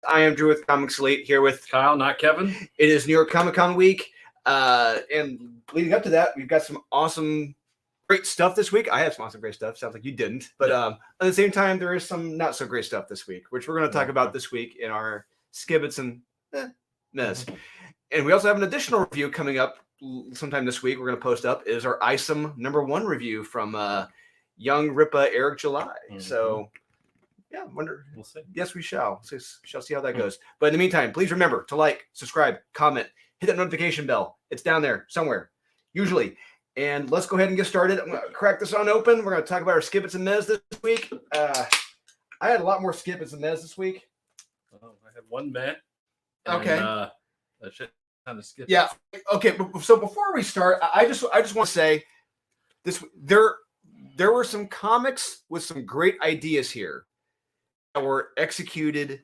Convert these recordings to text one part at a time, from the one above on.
I am Drew with Comics Elite here with Kyle, not Kevin. It is New York Comic Con week. And leading up to that, we've got some awesome, great stuff this week. I have some awesome, great stuff. Sounds like you didn't. But at the same time, there is some not so great stuff this week, which we're going to talk about this week in our Skibbits and mess. And we also have an additional review coming up sometime this week. We're going to post up is our ISOM #1 review from Young Ripa Eric July. So, yeah, wonder. We'll see. Yes, we shall. So, shall see how that goes. But in the meantime, please remember to like, subscribe, comment, hit that notification bell. It's down there somewhere, usually. And let's go ahead and get started. I'm going to crack this on open. We're going to talk about our Skibbits and Mez this week. I had a lot more Skibbits and Mez this week. Oh, I had one Met. Okay. That shit kind of skipped. Yeah. Okay. So before we start, I just want to say this: there were some comics with some great ideas here that were executed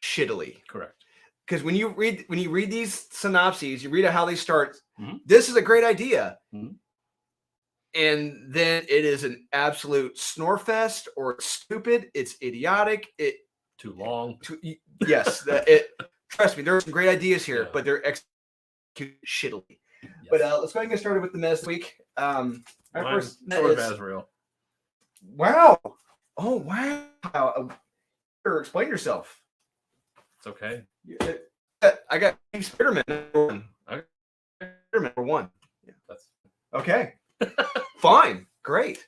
shittily. Correct. Because when you read these synopses, you read how they start. This is a great idea, and then it is an absolute snore fest, or it's stupid. It's idiotic. Too long. Yes. Trust me, there are some great ideas here, but they're executed shittily. Yes. But let's go ahead and get started with the mess this week. Our first Sword of Azrael. Wow. Oh, wow. Explain yourself. It's okay. I got Spider-Man #1. Spider-Man #1. Yeah. That's okay. Fine. Great.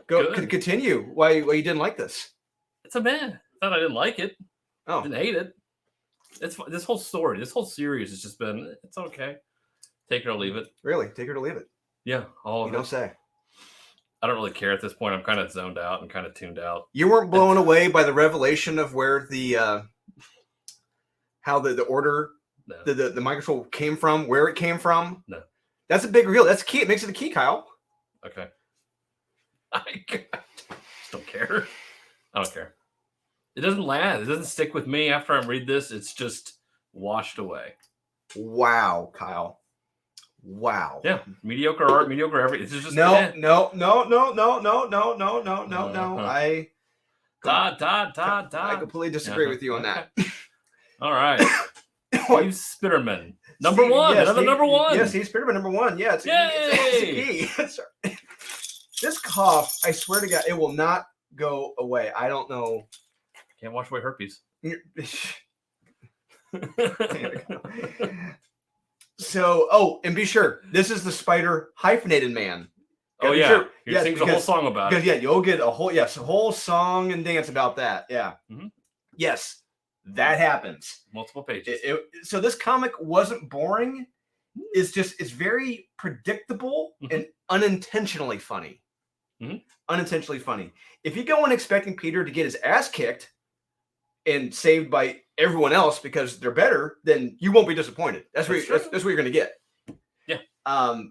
Go. Continue. Why you didn't like this? It's a man. I thought I didn't like it. Oh. I didn't hate it. It's this whole story, this whole series has just been. It's okay. Take it or leave it. Really, take it or leave it. Yeah, all of it. Don't say. I don't really care at this point. I'm kind of zoned out and kind of tuned out. You weren't blown away by the revelation of where the how the order, the mind control came from, where it came from. No, that's a big reveal. That's key. It makes it a key, Kyle. Okay. I just don't care. I don't care. It doesn't land. It doesn't stick with me after I read this. It's just washed away. Wow, Kyle. Wow. Yeah. Mediocre art, mediocre everything. It's just no. I completely disagree with you on that. All right. Steve Spitterman. Number one. Yes, another number one. Yes, he's Spitterman #1. Yeah, it's a key. This cough, I swear to God, it will not go away. I don't know. Can't wash away herpes. So, and be sure, this is the spider hyphenated man. Oh, yeah. Sure. He sings a whole song about it. Because, yeah, you'll get a whole song and dance about that. Yeah. Yes, that happens. Multiple pages. So this comic wasn't boring. It's very predictable and unintentionally funny. Unintentionally funny. If you go in expecting Peter to get his ass kicked and saved by everyone else because they're better, then you won't be disappointed. That's what you're going to get. Yeah.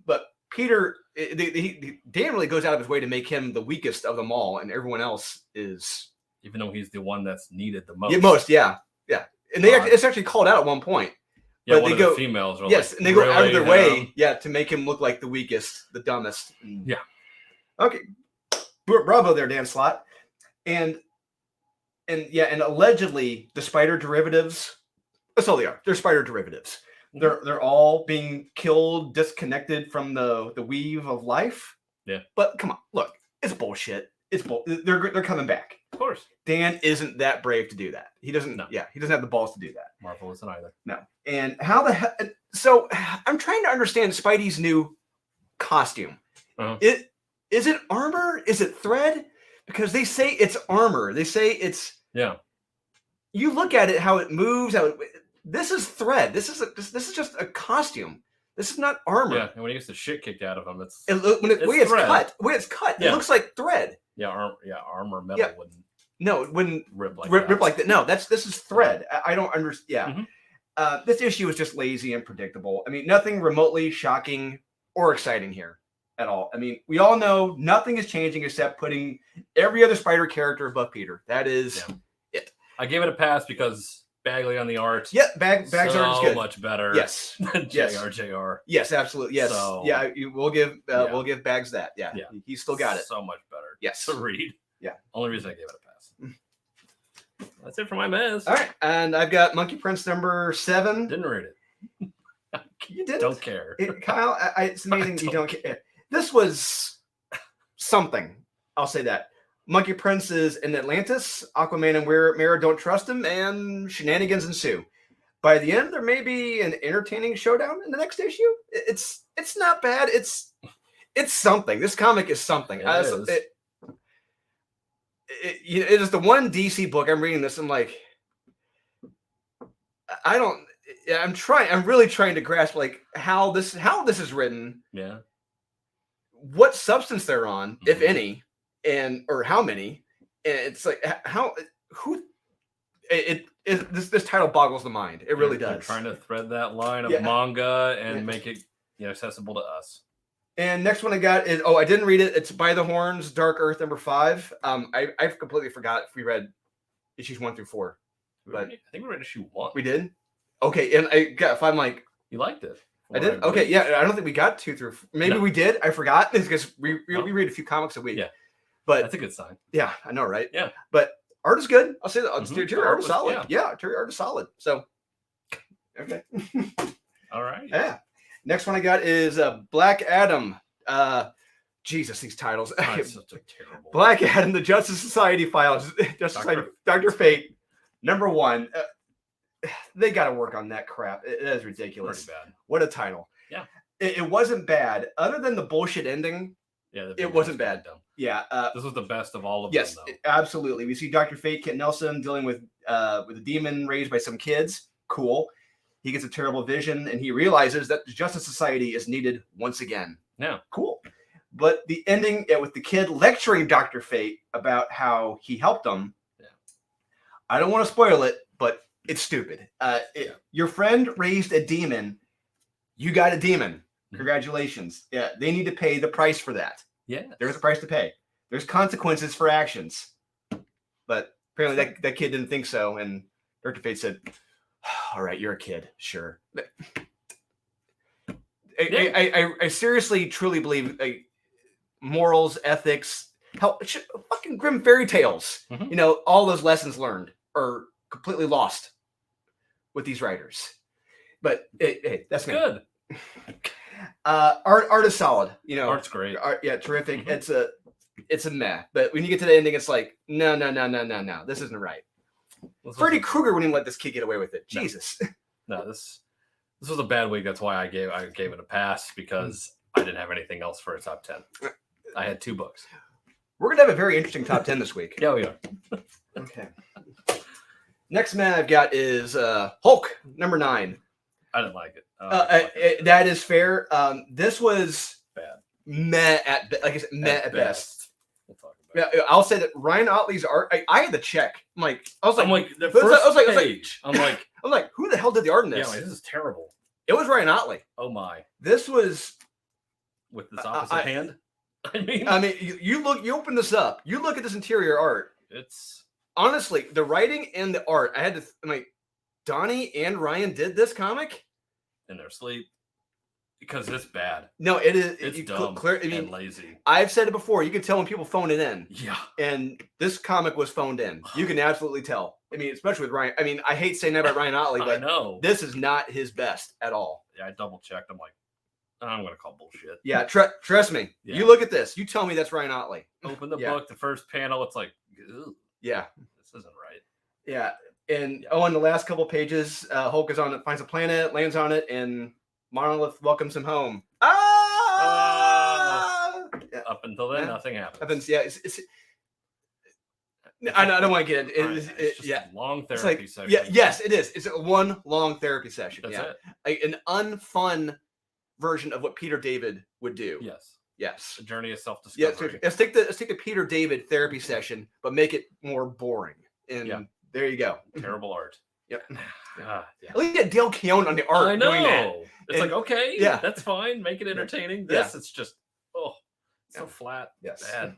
But Peter, Dan really goes out of his way to make him the weakest of them all, and everyone else is, even though he's the one that's needed the most. Yeah. And it's actually called out at one point. Yeah, but one of the females are and they go out of their way, to make him look like the weakest, the dumbest. Yeah. Okay. Bravo there, Dan Slott. And allegedly the spider derivatives, that's all they are. They're spider derivatives. They're all being killed, disconnected from the weave of life. Yeah. But come on, look, it's bullshit. They're coming back. Of course. Dan isn't that brave to do that. He doesn't. No. Yeah, he doesn't have the balls to do that. Marvel isn't either. No. And how the hell? So I'm trying to understand Spidey's new costume. Is it armor? Is it thread? Because they say it's armor. They say it's You look at it, how it moves. This is thread. This is just a costume. This is not armor. Yeah, and when he gets the shit kicked out of him, the way it's cut, it looks like thread. Yeah, armor metal wouldn't. No, it wouldn't rip like that. No, this is thread. I don't understand. Yeah, this issue is just lazy and predictable. I mean, nothing remotely shocking or exciting here at all. I mean, we all know nothing is changing except putting every other Spider character above Peter. That is it. I gave it a pass because Bagley on the art. Yeah, Bags art is good. So much better. Yes. Than JR. Yes, absolutely. Yes. So, we'll give Bags that. Yeah. He's still got it. So much better. Yes. To read. Yeah. Only reason I gave it a pass. That's it for my mess. All right, and I've got Monkey Prince number 7. Didn't read it. You didn't? Don't care. Kyle, it's amazing you don't care. This was something. I'll say that. Monkey Prince is in Atlantis. Aquaman and Mera don't trust him, and shenanigans ensue. By the end, there may be an entertaining showdown in the next issue. It's not bad. It's something. This comic is something. It is the one DC book I'm reading this. I'm like, I'm really trying to grasp like how this is written. Yeah. What substance they're on, if any, or how many. And it's like this title boggles the mind. It really does. They're trying to thread that line of manga and make it accessible to us. And next one I got is I didn't read it. It's By the Horns, Dark Earth number 5. I completely forgot if we read issues 1 through 4. But I think we read issue 1. We did. Okay, and if I'm like, you liked it. I did. Okay, yeah. I don't think we got 2 through. Maybe we did. I forgot because we read a few comics a week. Yeah, but that's a good sign. Yeah, I know, right? Yeah, but art is good. I'll say that. Terry art is solid. Yeah, Terry art is solid. So, okay. All right. Yeah. Next one I got is Black Adam. Jesus, these titles. That's such a terrible. Black Adam, the Justice Society Files. Dr. Fate, number 1. They got to work on that crap. It is ridiculous. Pretty bad. What a title. Yeah. It wasn't bad. Other than the bullshit ending, it wasn't bad. Yeah. This was the best of all of them, though. Absolutely. We see Dr. Fate, Kit Nelson, dealing with a demon raised by some kids. Cool. He gets a terrible vision, and he realizes that the Justice Society is needed once again. Yeah. Cool. But the ending with the kid lecturing Dr. Fate about how he helped them, I don't want to spoil it, but it's stupid. Your friend raised a demon. You got a demon. Congratulations. Yeah, they need to pay the price for that. Yeah. There's a price to pay. There's consequences for actions. But apparently that kid didn't think so. And Dr. Fate said, all right, you're a kid. Sure. I seriously, truly believe morals, ethics, fucking grim fairy tales. All those lessons learned are completely lost with these writers. But hey, that's good. Art is solid. Art's great. Art, terrific. It's a meh. But when you get to the ending, it's like, no, this isn't right. Freddy Krueger wouldn't even let this kid get away with it. No. Jesus. No, this was a bad week. That's why I gave it a pass, because I didn't have anything else for a top 10. I had 2 books. We're gonna have a very interesting top 10 this week. Yeah, we are. Okay. Next man I've got is Hulk number 9. I didn't like it. That is fair. This was bad. Meh at best. We'll talk about it. I'll say that Ryan Otley's art. I had to check. I was like, who the hell did the art in this? Yeah, this is terrible. It was Ryan Otley. Oh my! This was with this opposite hand. I mean, you open this up. You look at this interior art. It's honestly the writing and the art. I had to. Donnie and Ryan did this comic in their sleep because it's bad. No, it is. It's dumb and lazy. I've said it before. You can tell when people phone it in. Yeah. And this comic was phoned in. You can absolutely tell. Especially with Ryan. I hate saying that about Ryan Otley, but I know this is not his best at all. Yeah, I double checked. I'm like, I'm gonna call bullshit. Yeah, trust me. Yeah. You look at this. You tell me that's Ryan Otley. Open the book. The first panel. It's like, ew, yeah, this isn't right. Yeah. And in the last couple pages, Hulk is on it, finds a planet, lands on it, and Monolith welcomes him home. Yeah. Up until then, nothing happens. I don't want to get into it. It's just a long therapy session. Yeah, yes, it is. It's one long therapy session. That's it. An unfun version of what Peter David would do. Yes. A journey of self-discovery. Yeah, let's take the Peter David therapy session, but make it more boring. And there you go. Terrible art. Yep. At least get Dale Keown on the art. I know. Doing that. It's like, okay, that's fine. Make it entertaining. This, it's just, so flat. Yes. Bad.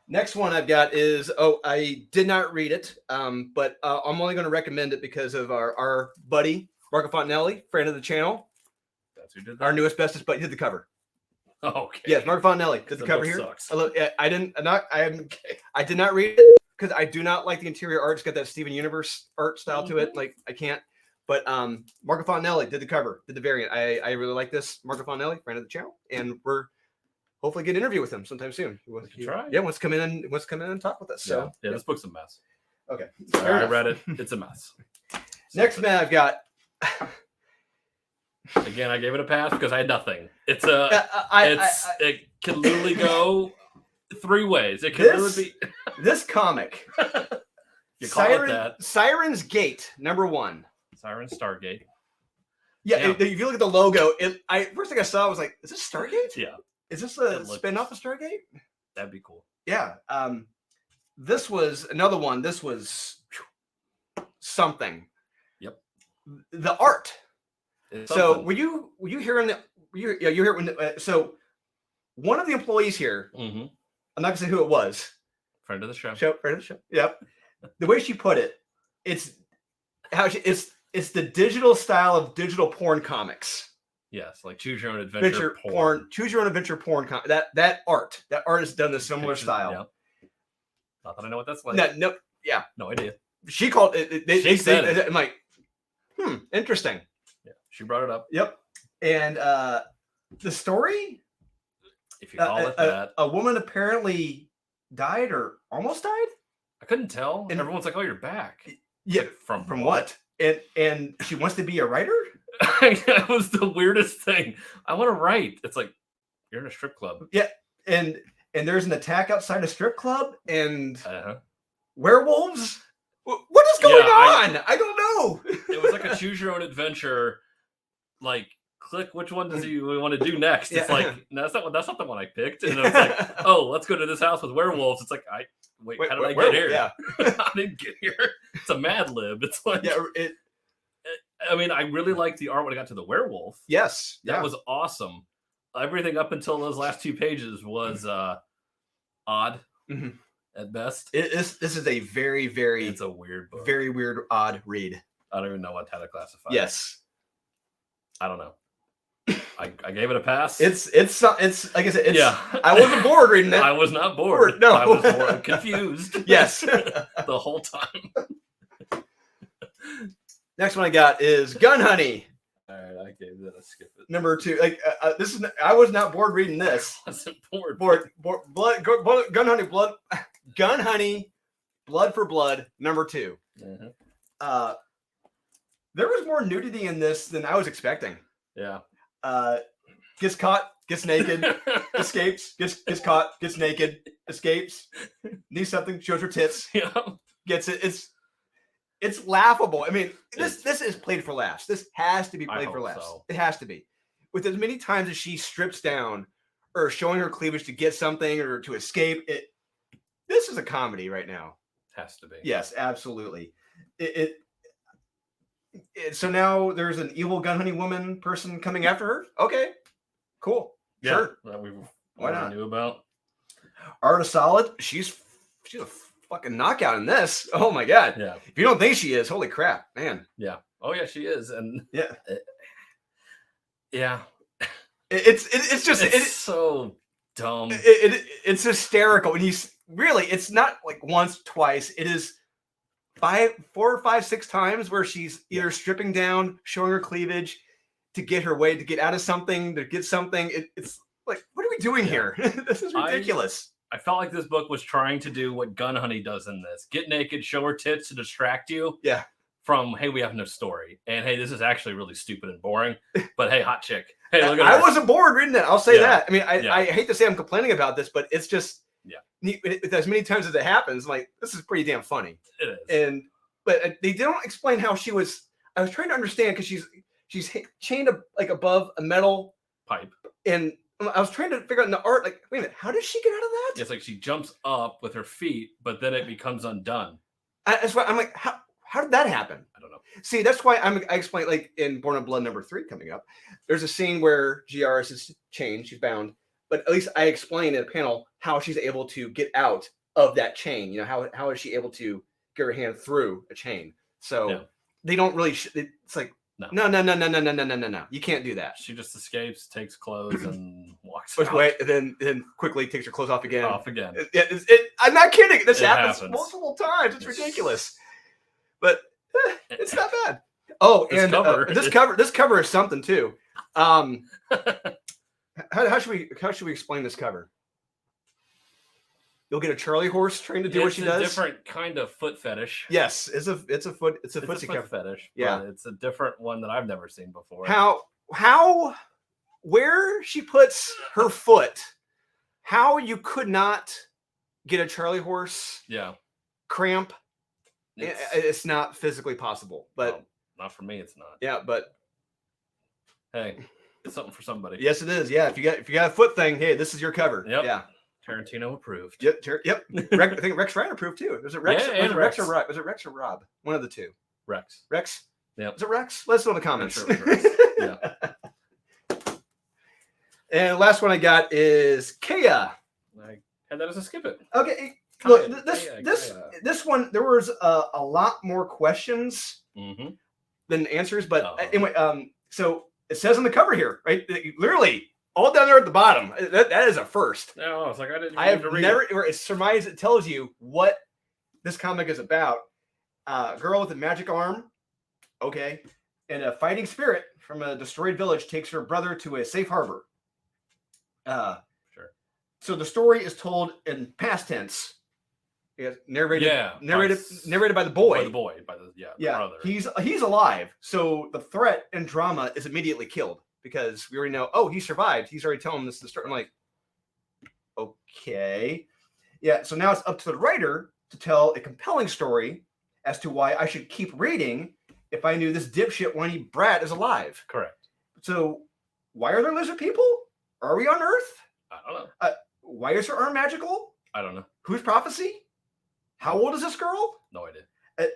Next one I've got is, I did not read it, but I'm only going to recommend it because of our buddy, Marco Fontanelli, friend of the channel. That's who did that. Our newest bestest, but he did the cover. Okay. Yes, Marco Fontanelli did the cover here. Sucks. I did not read it. because I do not like the interior art. It's got that Steven Universe art style to it. Like I can't. But Marco Fontanelli did the cover, did the variant. I really like this. Marco Fontanelli, friend of the channel, and we're hopefully get an interview with him sometime soon. Yeah, wants to come in and talk with us. So yeah, this book's a mess. Okay, I read it. It's a mess. Next man, I've got. Again, I gave it a pass because I had nothing. It's it can literally go 3 ways. It can literally be this comic. You call it that. Sirens Gate, #1. Sirens Stargate. Yeah, if you look at the logo, first thing I saw was like, is this Stargate? Yeah. Is this a spin-off of Stargate? That'd be cool. Yeah. This was another one. This was something. Yep. The art. So were you hearing you hear when so one of the employees here, mm-hmm. I'm not gonna say who it was. Friend of the show. Friend of the show. Yep. The way she put it, it's it's the digital style of digital porn comics. Yes, like choose your own adventure porn. Choose your own adventure porn. That art is done in a similar style. Yep. Not that I know what that's like. No, yeah, no idea. She called it. She said it. I'm like, interesting. Yeah, she brought it up. Yep. And the story, if you call it that, a woman apparently died or almost died. I couldn't tell. And everyone's like, "Oh, you're back." Yeah, like, from what? And she wants to be a writer. That was the weirdest thing. I want to write. It's like you're in a strip club. Yeah, and there's an attack outside a strip club and werewolves. What is going on? I don't know. It was like a choose your own adventure. Like, click which one does you want to do next. It's like no, that's not the one I picked. And it's like, oh, let's go to this house with werewolves. It's like wait how did I get here? Yeah, I didn't get here. It's a Mad Lib. It's like I mean, I really liked the art when I got to the werewolf. Yes, that was awesome. Everything up until those last 2 pages was odd at best. This is a very, very. It's a weird book. Very weird, odd read. I don't even know how to classify. Yes, I don't know. I gave it a pass. It's like I said. I wasn't bored reading it. I was not bored. No, I was bored, confused. Yes, the whole time. Next one I got is Gun Honey. All right, I gave that a skip it. #2. Like this is. I was not bored reading this. I wasn't bored. Gun Honey, Gun Honey, Blood for Blood. #2. Mm-hmm. There was more nudity in this than I was expecting. Yeah. Gets caught, gets naked, escapes, gets caught, gets naked, escapes, needs something, shows her tits, gets it. It's laughable. I mean, this is played for laughs. This has to be played for laughs. So. It has to be. With as many times as she strips down or showing her cleavage to get something or to escape, this is a comedy right now. Has to be. Yes, absolutely. So now there's an evil Gun Honey woman person coming after her. Okay, cool. Yeah, sure. That we Why not? Knew about. Art is solid. She's a fucking knockout in this. Oh my god. Yeah. If you don't think she is, holy crap, man. Yeah. Oh yeah, she is, and yeah. Yeah. It's just it's so dumb. It's hysterical, and it's not like once, twice. It is 4 or 5, 6 times where she's either stripping down, showing her cleavage to get her way, to get out of something, to get something. It's like, what are we doing here? This is ridiculous. I felt like this book was trying to do what Gun Honey does in this. Get naked, show her tits to distract you. Yeah. From, hey, we have no story. And, hey, this is actually really stupid and boring. But, hey, hot chick. Hey, look at I her. wasn't bored reading that. I'll say that. I mean, I hate to say I'm complaining about this, but it's just, as many times as it happens, like, this is pretty damn funny. It is. But they don't explain how she was. I was trying to understand because she's chained above a metal pipe. And I was trying to figure out in the art, like, wait a minute, how does she get out of that? It's like she jumps up with her feet, but then it becomes undone. That's why I'm like, how did that happen? I don't know. See, that's why I explained, like in Born of Blood #3 coming up, there's a scene where GRS is chained, she's bound, but at least I explained in a panel how she's able to get out of that chain. You know, how is she able to get her hand through a chain? So they don't really. It's like No. You can't do that. She just escapes, takes clothes, and walks Push out. away, and then quickly takes her clothes off again. I'm not kidding. This happens multiple times. It's ridiculous, but it's not bad. Oh, and this cover is something too. How should we explain this cover? You'll get a Charlie horse trained to do what she does. It's a different kind of foot fetish. Yes, it's a foot fetish. Yeah, but it's a different one that I've never seen before. Where she puts her foot, how you could not get a Charlie horse cramp. It's not physically possible, but not for me. It's not. Yeah, but hey, it's something for somebody. Yes, it is. Yeah, if you got a foot thing, hey, this is your cover. Yep. Yeah. Tarantino approved. Yep. I think Rex Ryan approved too. Was it Rex? Yeah, was it Rex or Rob? Was it Rex or Rob? One of the two. Rex. Yep. Was it Rex? Let us know in the comments. Sure Rex. Yeah. And the last one I got is Kea. I had that as a skip it. Okay. Look, this one there was a lot more questions than answers, but anyway, so it says on the cover here, right? Literally. All down there at the bottom. That is a first. No, it's like I have never. It's surmise. It tells you what this comic is about. Girl with a magic arm, okay, and a fighting spirit from a destroyed village takes her brother to a safe harbor. Sure. So the story is told in past tense. Narrated by the boy. By the brother. He's alive. So the threat and drama is immediately killed. Because we already know, he survived. He's already telling this to start. I'm like, okay. Yeah, so now it's up to the writer to tell a compelling story as to why I should keep reading if I knew this dipshit whiny brat is alive. Correct. So why are there lizard people? Are we on Earth? I don't know. Why is her arm magical? I don't know. Whose prophecy? How old is this girl? No idea.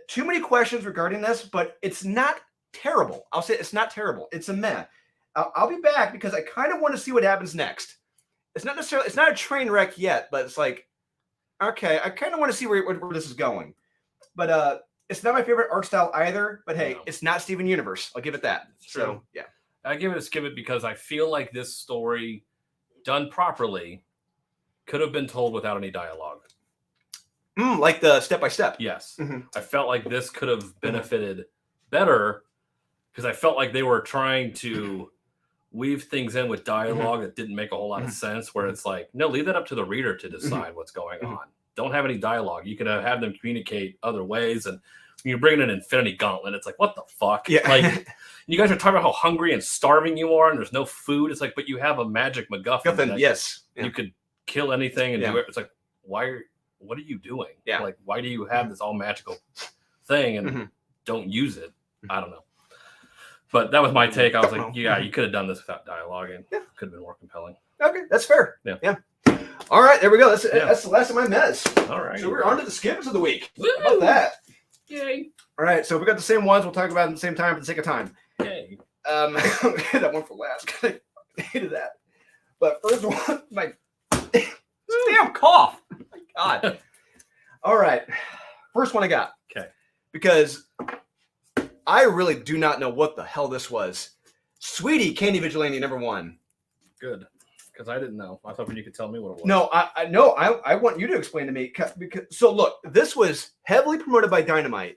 Too many questions regarding this, but it's not terrible. I'll say it's not terrible. It's a meh. I'll be back because I kind of want to see what happens next. It's not a train wreck yet, but it's like, okay, I kind of want to see where this is going. But it's not my favorite art style either. But hey, It's not Steven Universe. I'll give it that. So yeah, I give it a skip it because I feel like this story, done properly, could have been told without any dialogue. Like the step by step. Yes, I felt like this could have benefited better because I felt like they were trying to weave things in with dialogue that didn't make a whole lot of sense, where it's like, no, leave that up to the reader to decide what's going on. Don't have any dialogue. You could have them communicate other ways. And when you bring in an Infinity Gauntlet, it's like, what the fuck? Yeah. Like, you guys are talking about how hungry and starving you are and there's no food. It's like, but you have a magic MacGuffin. Yes. You could kill anything and do it. It's like, what are you doing? Yeah. Like, why do you have this all magical thing and don't use it? I don't know. But that was my take. I was like, yeah, you could have done this without dialogue and could have been more compelling. Okay, that's fair. Yeah. All right, there we go. That's the last of my mess. All right. So we're on to the skips of the week. Woo! How about that? Yay. All right, so we got the same ones. We'll talk about it at the same time for the sake of time. Yay. That one for last. I hated that. But first one, my damn cough. My God. All right. First one I got. Okay. Because I really do not know what the hell this was. Sweetie, Candy Vigilante #1. Good. Because I didn't know. I was hoping you could tell me what it was. No, I want you to explain to me. So look, this was heavily promoted by Dynamite.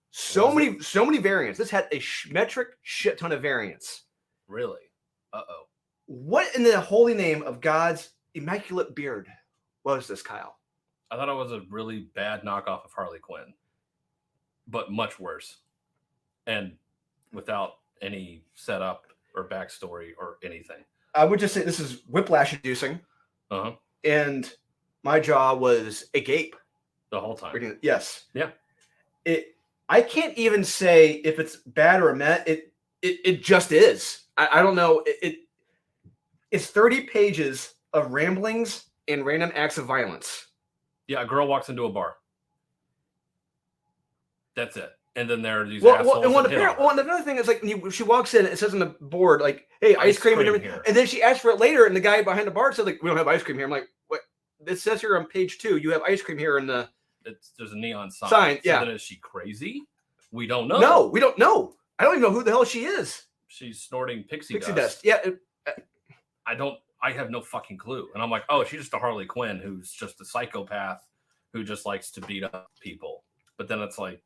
So many variants. This had a metric shit ton of variants. Really? Uh-oh. What in the holy name of God's immaculate beard was this, Kyle? I thought it was a really bad knockoff of Harley Quinn, but much worse. And without any setup or backstory or anything. I would just say this is whiplash inducing. And my jaw was agape. The whole time. Yes. Yeah. I can't even say if it's bad or a meh. It just is. I don't know. It's 30 pages of ramblings and random acts of violence. Yeah, a girl walks into a bar. That's it. And then there are these assholes. And another thing is, like, she walks in, it says on the board, like, hey, ice cream and everything. And then she asks for it later, and the guy behind the bar said, like, we don't have ice cream here. I'm like, what? It says here on page 2, you have ice cream here in the... There's a neon sign. Yeah. So then is she crazy? We don't know. No, we don't know. I don't even know who the hell she is. She's snorting pixie Pixie dust. dust. Yeah. I have no fucking clue. And I'm like, oh, she's just a Harley Quinn who's just a psychopath who just likes to beat up people. But then it's like,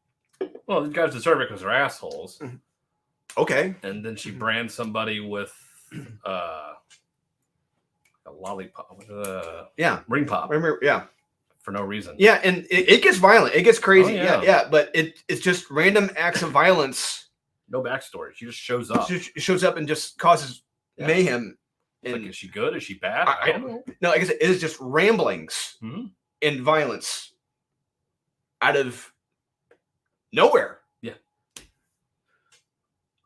well, these guys deserve it because they're assholes. Okay. And then she brands somebody with a lollipop. Ring pop. Yeah. For no reason. Yeah, and it gets violent. It gets crazy. Oh, yeah. But it's just random acts of violence. No backstory. She just shows up. She shows up and just causes mayhem. And like, is she good? Is she bad? I don't know. No, like I said, it is just ramblings and violence out of nowhere. Yeah.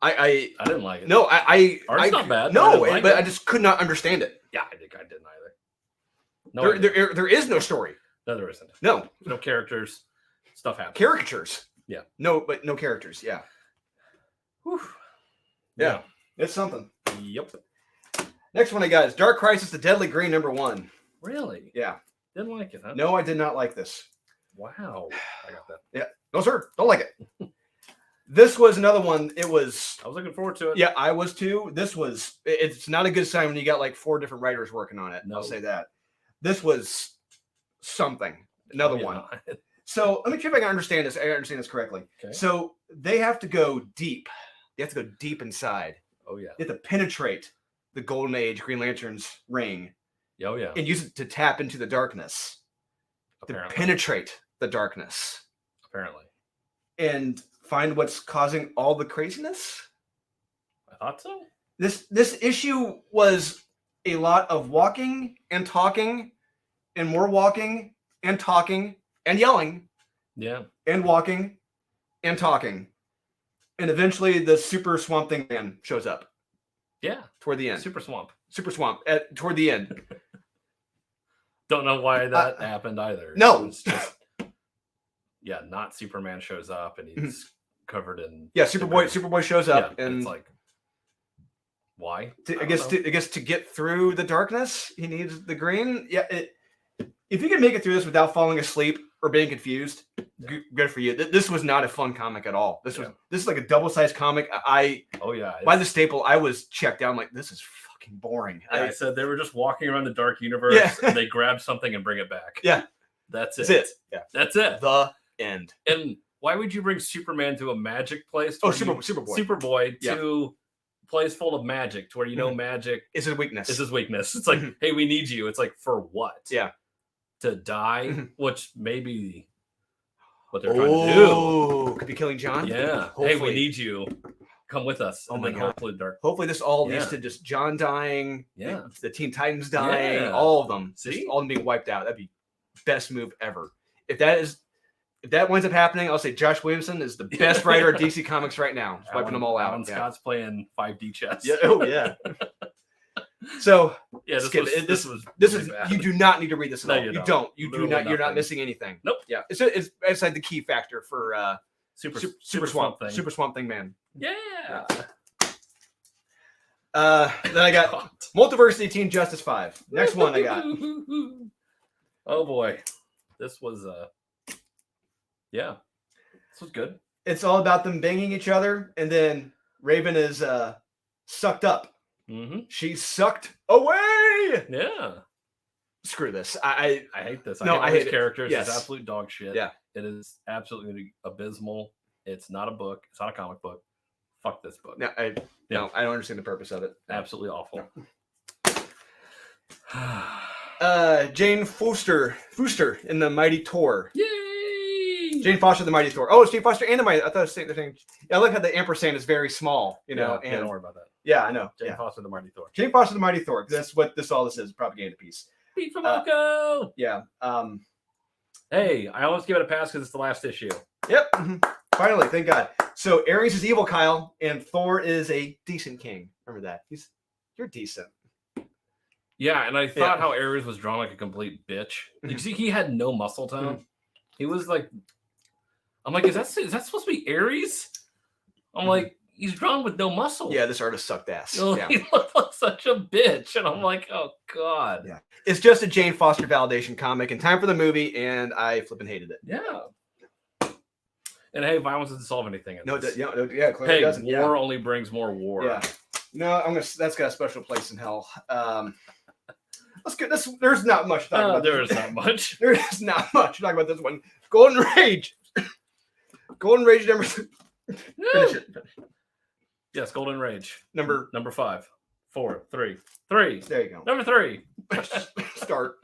I didn't like it. No, Art's not bad. No, but I just could not understand it. Yeah, I think I didn't either. No, there is no story. No, there isn't. No. No characters. Stuff happens. Caricatures. Yeah. No, but no characters. Yeah. Whew. Yeah. It's something. Yep. Next one I got is Dark Crisis: The Deadly Green #1. Really? Yeah. Didn't like it, huh? No, I did not like this. Wow. I got that. Yeah. No, sir. Don't like it. This was another one. I was looking forward to it. Yeah, I was too. It's not a good sign when you got like 4 different writers working on it. No. I'll say that. This was something. Another one. Not. So let me see if I can understand this. I understand this correctly. Okay. So they have to go deep. They have to go deep inside. Oh, yeah. They have to penetrate the Golden Age Green Lantern's ring. Oh, yeah. And use it to tap into the darkness. Apparently. To penetrate the darkness. Apparently. And find what's causing all the craziness. I thought so. This issue was a lot of walking and talking and more walking and talking and yelling. Yeah. And walking and talking. And eventually the Super Swamp Thing Man shows up. Yeah. Toward the end. Super Swamp. Toward the end. Don't know why that happened either. No. It's just, not Superman shows up and he's covered in. Yeah, Superboy shows up and it's like, why? I guess to get through the darkness, he needs the green. Yeah, if you can make it through this without falling asleep or being confused, good for you. This was not a fun comic at all. This is like a double-sized comic. By the staple, I was checked out. I'm like, this is fucking boring. I said they were just walking around the dark universe and they grab something and bring it back. Yeah. That's it. That's it. Yeah. That's it. The end. And why would you bring Superman to a magic place? Superboy to a place full of magic to where magic is his weakness. It's like, hey, we need you. It's like, for what? Yeah. To die, which maybe what they're trying to do. Could be killing John. Yeah. Hopefully. Hey, we need you. Come with us. Oh my God. Hopefully this all leads to just John dying. Yeah. The Teen Titans dying. All of them. See? Just all of them being wiped out. That'd be best move ever. If that winds up happening, I'll say Josh Williamson is the best writer at DC Comics right now. Just wiping them all out. Alan Scott's playing 5D chess. Yeah. Oh yeah. So this was you do not need to read this at all. You don't. You do not. You're not missing anything. Nope. Yeah. It's like the key factor for Super Swamp Thing. Super Swamp Thing Man. Yeah. Then I got Multiversity Teen Justice 5. Next one I got. Oh boy. This was this was good. It's all about them banging each other, and then Raven is sucked up. Mm-hmm. She's sucked away. Yeah. Screw this. I hate this. I hate characters. Yes. It's absolute dog shit. Yeah. It is absolutely abysmal. It's not a book. It's not a comic book. Fuck this book. No, I don't understand the purpose of it. Absolutely awful. No. Jane Foster in the Mighty Thor. Yay! Jane Foster, the Mighty Thor. Oh, it's Jane Foster and the Mighty. I thought it was the same. Yeah, I like how the ampersand is very small. Yeah, don't worry about that. Yeah, I know. Jane Foster, the Mighty Thor. Jane Foster, the Mighty Thor. That's what all this is. A propaganda piece. Pete from Oko. Yeah. Hey, I almost give it a pass because it's the last issue. Yep. Finally, thank God. So Ares is evil, Kyle, and Thor is a decent king. Remember that. You're decent. Yeah, and I thought how Ares was drawn like a complete bitch. You see, he had no muscle tone. He was like, I'm like, is that supposed to be Ares? I'm like, he's drawn with no muscle. Yeah, this artist sucked ass. Yeah. He looked like such a bitch, and I'm like, oh God. Yeah, it's just a Jane Foster validation comic, and time for the movie, and I flipping hated it. Yeah. And hey, violence doesn't solve anything. Clearly Hey, doesn't. war only brings more war. Yeah. No, that's got a special place in hell. Let's get this. There's not much to talk about. There is not much. There is not much to talk about this one. Golden Rage. Golden Rage number. Finish it. Yes, Golden Rage. Number 5, 4, 3. There you go. Number 3. Start.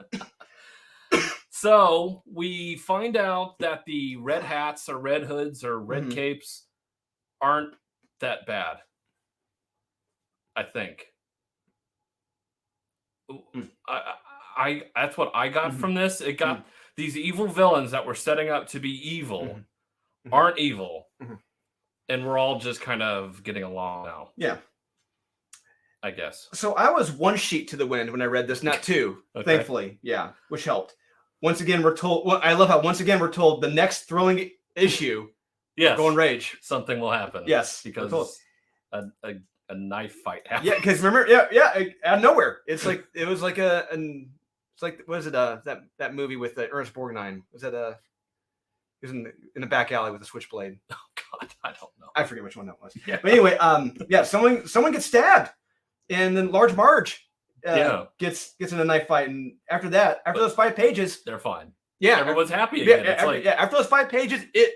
So we find out that the red hats or red hoods or red capes aren't that bad. I think. I that's what I got from this. It got these evil villains that were setting up to be evil aren't evil. And we're all just kind of getting along now. Yeah. I guess. So I was one sheet to the wind when I read this, not two, thankfully. Yeah, which helped. Once again, we're told. Well, I love how once again we're told the next thrilling issue. Yes. Golden Rage. Something will happen. Yes, because a knife fight happened. Yeah, because remember, yeah, out of nowhere. It's like it was like it's like what is it? That movie with Ernest Borgnine. Was that he was in the back alley with a switchblade. Oh God, I don't know. I forget which one that was. Yeah. But anyway, yeah, someone gets stabbed, and then Large Marge gets in a knife fight, and after those 5 pages, they're fine. Yeah, everyone's happy again. After those 5 pages, it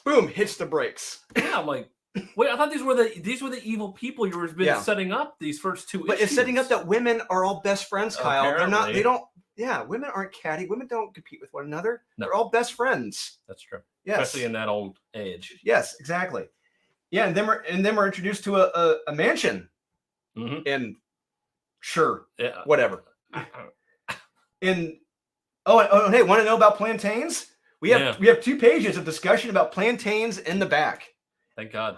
boom hits the brakes. Yeah, I'm like, wait, I thought these were the evil people you were been setting up these first 2 issues. But it's setting up that women are all best friends, Kyle. Apparently. They're not. They don't. Yeah, women aren't catty. Women don't compete with one another. No. They're all best friends. That's true. Yes. Especially in that old age. Yes, exactly. Yeah, and then we're introduced to a mansion. And sure, whatever. And hey, want to know about plantains? We have 2 pages of discussion about plantains in the back. Thank God.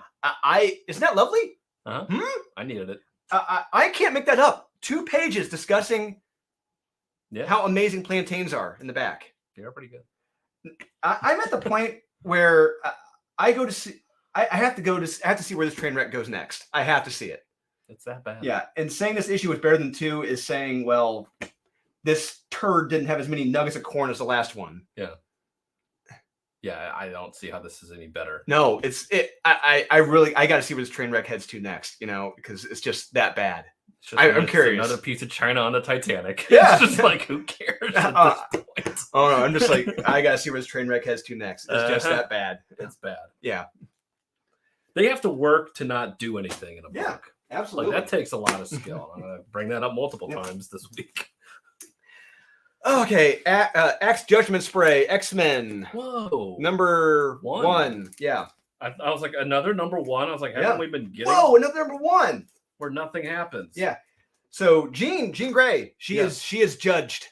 Isn't that lovely? I needed it. I can't make that up. 2 pages discussing how amazing plantains are in the back. They're pretty good. I'm at the point where I go to see. I have to see where this train wreck goes next. I have to see it. It's that bad. Yeah, and saying this issue was better than 2 is saying, well, this turd didn't have as many nuggets of corn as the last one. Yeah. Yeah, I don't see how this is any better. No, I got to see where this train wreck heads to next. Because it's just that bad. I'm curious. Another piece of China on the Titanic. Yeah, it's just like, who cares at this point? Oh no, I'm just like, I got to see where this train wreck heads to next. It's just that bad. It's bad. Yeah. They have to work to not do do anything in a book. Yeah, absolutely. Like, that takes a lot of skill. I'm going to bring that up multiple times this week. Okay, Axe Judgment Spray, X-Men. Whoa. Number 1. Yeah. I was like, another number 1? I was like, haven't we been getting... Whoa, another number 1. Where nothing happens. Yeah. So Jean Grey, she is judged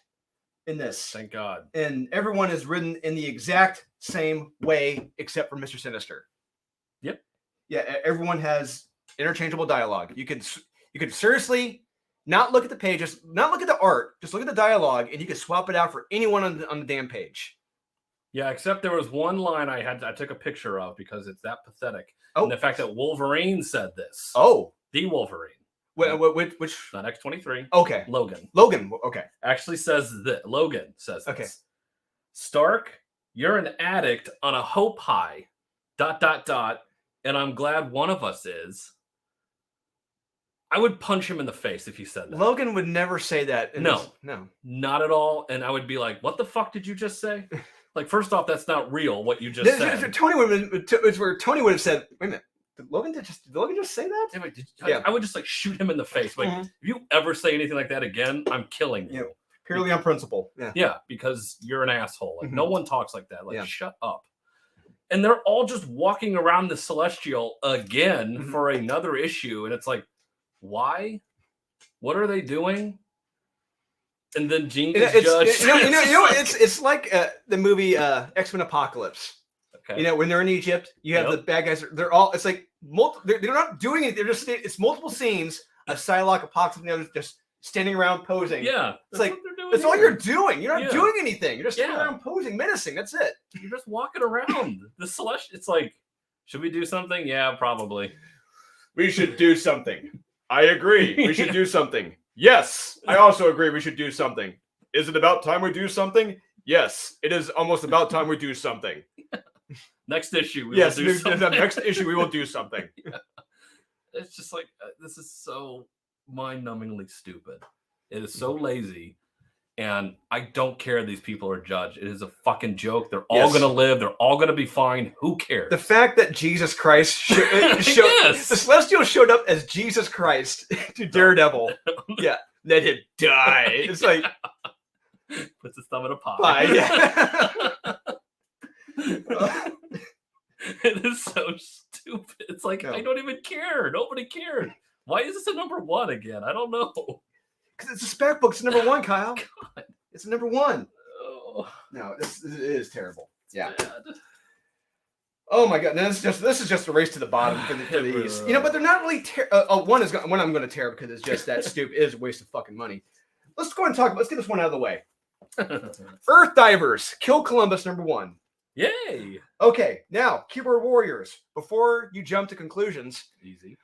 in this. Thank God. And everyone is written in the exact same way except for Mr. Sinister. Yep. Yeah, everyone has interchangeable dialogue. You could seriously not look at the pages, not look at the art, just look at the dialogue, and you could swap it out for anyone on the damn page. Yeah, except there was one line I took a picture of because it's that pathetic. Oh. And the fact that Wolverine said this. Oh. The Wolverine. Which? Not X-23. Okay. Logan. Okay. Actually says that. Logan says this. Okay. Stark, you're an addict on a hope high. ... And I'm glad one of us is. I would punch him in the face if he said that. Logan would never say that. No. Not at all. And I would be like, what the fuck did you just say? Like, first off, that's not real, what you just said. It's where Tony would have said, wait a minute, did Logan just say that? Yeah, I would just like shoot him in the face. Like, if you ever say anything like that again, I'm killing you. Purely on principle. Yeah, because you're an asshole. Like, no one talks like that. Like, shut up. And they're all just walking around the Celestial again for another issue. And it's like, why? What are they doing? And then Jean gets judged. It's like the movie X-Men Apocalypse. Okay. When they're in Egypt, you have the bad guys. They're all. It's like they're not doing it. They're just. It's multiple scenes of Psylocke, Apocalypse, and the others just standing around posing. Yeah, it's like that's all you're doing. You're not doing anything. You're just standing around posing, menacing. That's it. You're just walking around the Celestial. It's like, should we do something? Yeah, probably. We should do something. I agree. We should do something. Yes, I also agree we should do something. Is it about time we do something? Yes, it is almost about time we do something. Next issue, we yes, will do something. the next issue we will do something. Yeah. It's just like this is so mind-numbingly stupid. It is so lazy, and I don't care. These people are judged. It is a fucking joke. They're all gonna live. They're all gonna be fine. Who cares? The fact that Jesus Christ the Celestial showed up as Jesus Christ to Daredevil. Yeah, let him die. It's like puts his thumb in a pie. Yeah. It is so stupid. It's like I don't even care. Nobody cared. Why is this a number 1 again? I don't know. Because it's a spec book. It's number 1, Kyle. God. It's number 1. Oh. No, it is terrible. Yeah. Bad. Oh my God! Now this is just a race to the bottom for these. But they're not really. One I'm going to tear because it's just that stupid. It is a waste of fucking money. Let's go ahead and talk about. Let's get this one out of the way. Earth Divers Kill Columbus number 1. Yay! Okay, now keyboard warriors. Before you jump to conclusions, easy.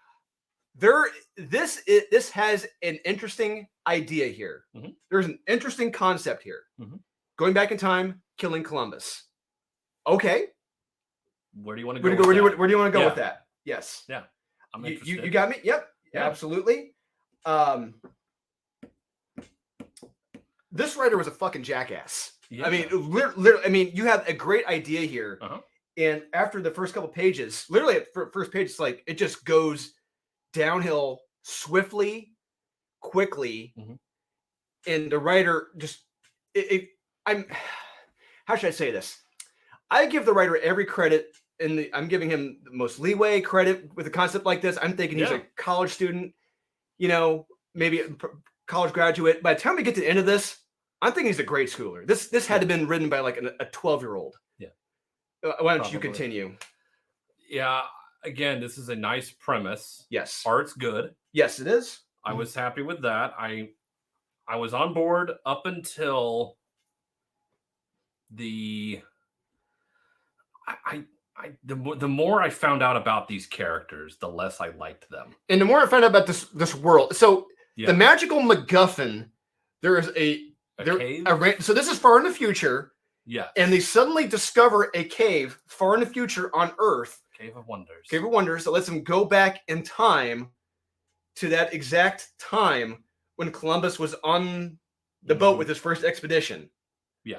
This has an interesting idea here. Mm-hmm. There's an interesting concept here. Mm-hmm. Going back in time, killing Columbus. Okay. Where do you want to go? Where do you want to go with that? Yes. Yeah. I'm interested. You got me? Yep. Yeah. Absolutely. This writer was a fucking jackass. Yeah. I mean, literally, you have a great idea here. Uh-huh. And after the first couple pages, literally at first page, it's like it just goes downhill swiftly, quickly. Mm-hmm. And the writer just, how should I say this? I give the writer every credit, and I'm giving him the most leeway credit with a concept like this. I'm thinking he's a college student, maybe a college graduate. By the time we get to the end of this, I'm thinking he's a grade schooler. This had to have been written by like a 12-year-old. Yeah. Why don't you continue? Yeah. Again, this is a nice premise. Yes. Art's good. Yes, it is. I was happy with that. I was on board up until the more I found out about these characters, the less I liked them. And the more I found out about this world. So the magical MacGuffin, there is a cave? So this is far in the future. Yeah. And they suddenly discover a cave far in the future on Earth. Cave of Wonders. Cave of Wonders that lets them go back in time to that exact time when Columbus was on the boat with his first expedition. Yeah.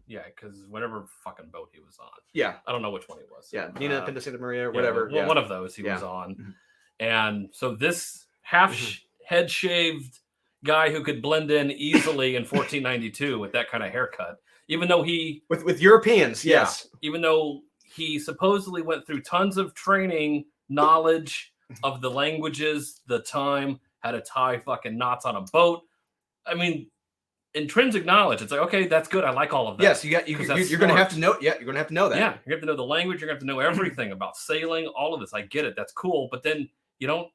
Yeah, because whatever fucking boat he was on. Yeah. I don't know which one he was. Yeah, Nina Pinta Santa Maria or whatever. Well, one of those he was on. Mm-hmm. And so this head shaved guy who could blend in easily in 1492 with that kind of haircut, even though he... With Europeans, yes. Yeah, even though he supposedly went through tons of training, knowledge of the languages, the time, how to tie fucking knots on a boat. I mean... intrinsic knowledge. It's like, okay, that's good. I like all of that. Yes, you're going to have to know. Yeah, you're going to have to know that. Yeah, you're going to have to know the language. You're going to have to know everything about sailing. All of this. I get it. That's cool. But then you don't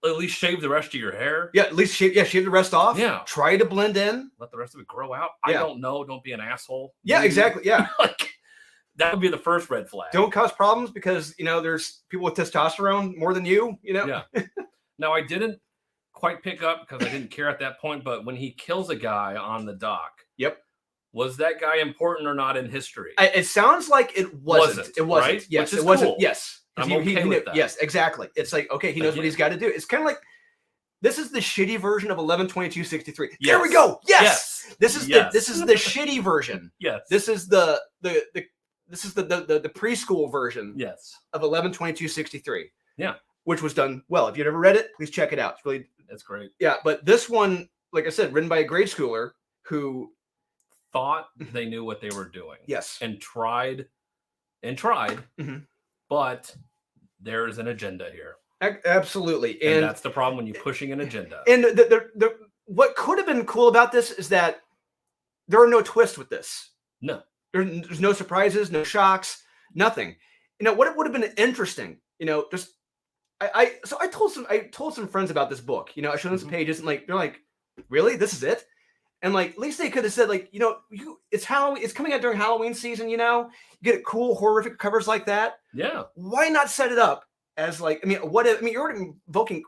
at least shave the rest of your hair. Yeah, at least shave the rest off. Yeah, try to blend in. Let the rest of it grow out. I don't know. Don't be an asshole. Yeah, exactly. Yeah, like that would be the first red flag. Don't cause problems because there's people with testosterone more than you. Yeah. Now I didn't quite pick up because I didn't care at that point, but when he kills a guy on the dock, was that guy important or not in history? It sounds like it wasn't. It wasn't. Right? Yes, it wasn't. Cool. Yes, I'm okay with that. Yes, exactly. It's like, okay, he knows what he's got to do. It's kind of like this is the shitty version of 11/22/63. Yes. There we go. Yes. This is the shitty version. Yes. This is the preschool version. Yes. Of 11/22/63. Yeah. Which was done well. If you've never read it, please check it out. It's great. Yeah, but this one, like I said, written by a grade schooler who thought they knew what they were doing. Yes. And tried, but there is an agenda here. Absolutely. And that's the problem when you're pushing an agenda. And the what could have been cool about this is that there are no twists with this. No. There's no surprises, no shocks, nothing. What would have been interesting, just I told some friends about this book. I showed them some pages and they're like, really? This is it? And at least they could have said it's Halloween. It's coming out during Halloween season. You get cool horrific covers like that. Yeah. Why not set it up as you're already invoking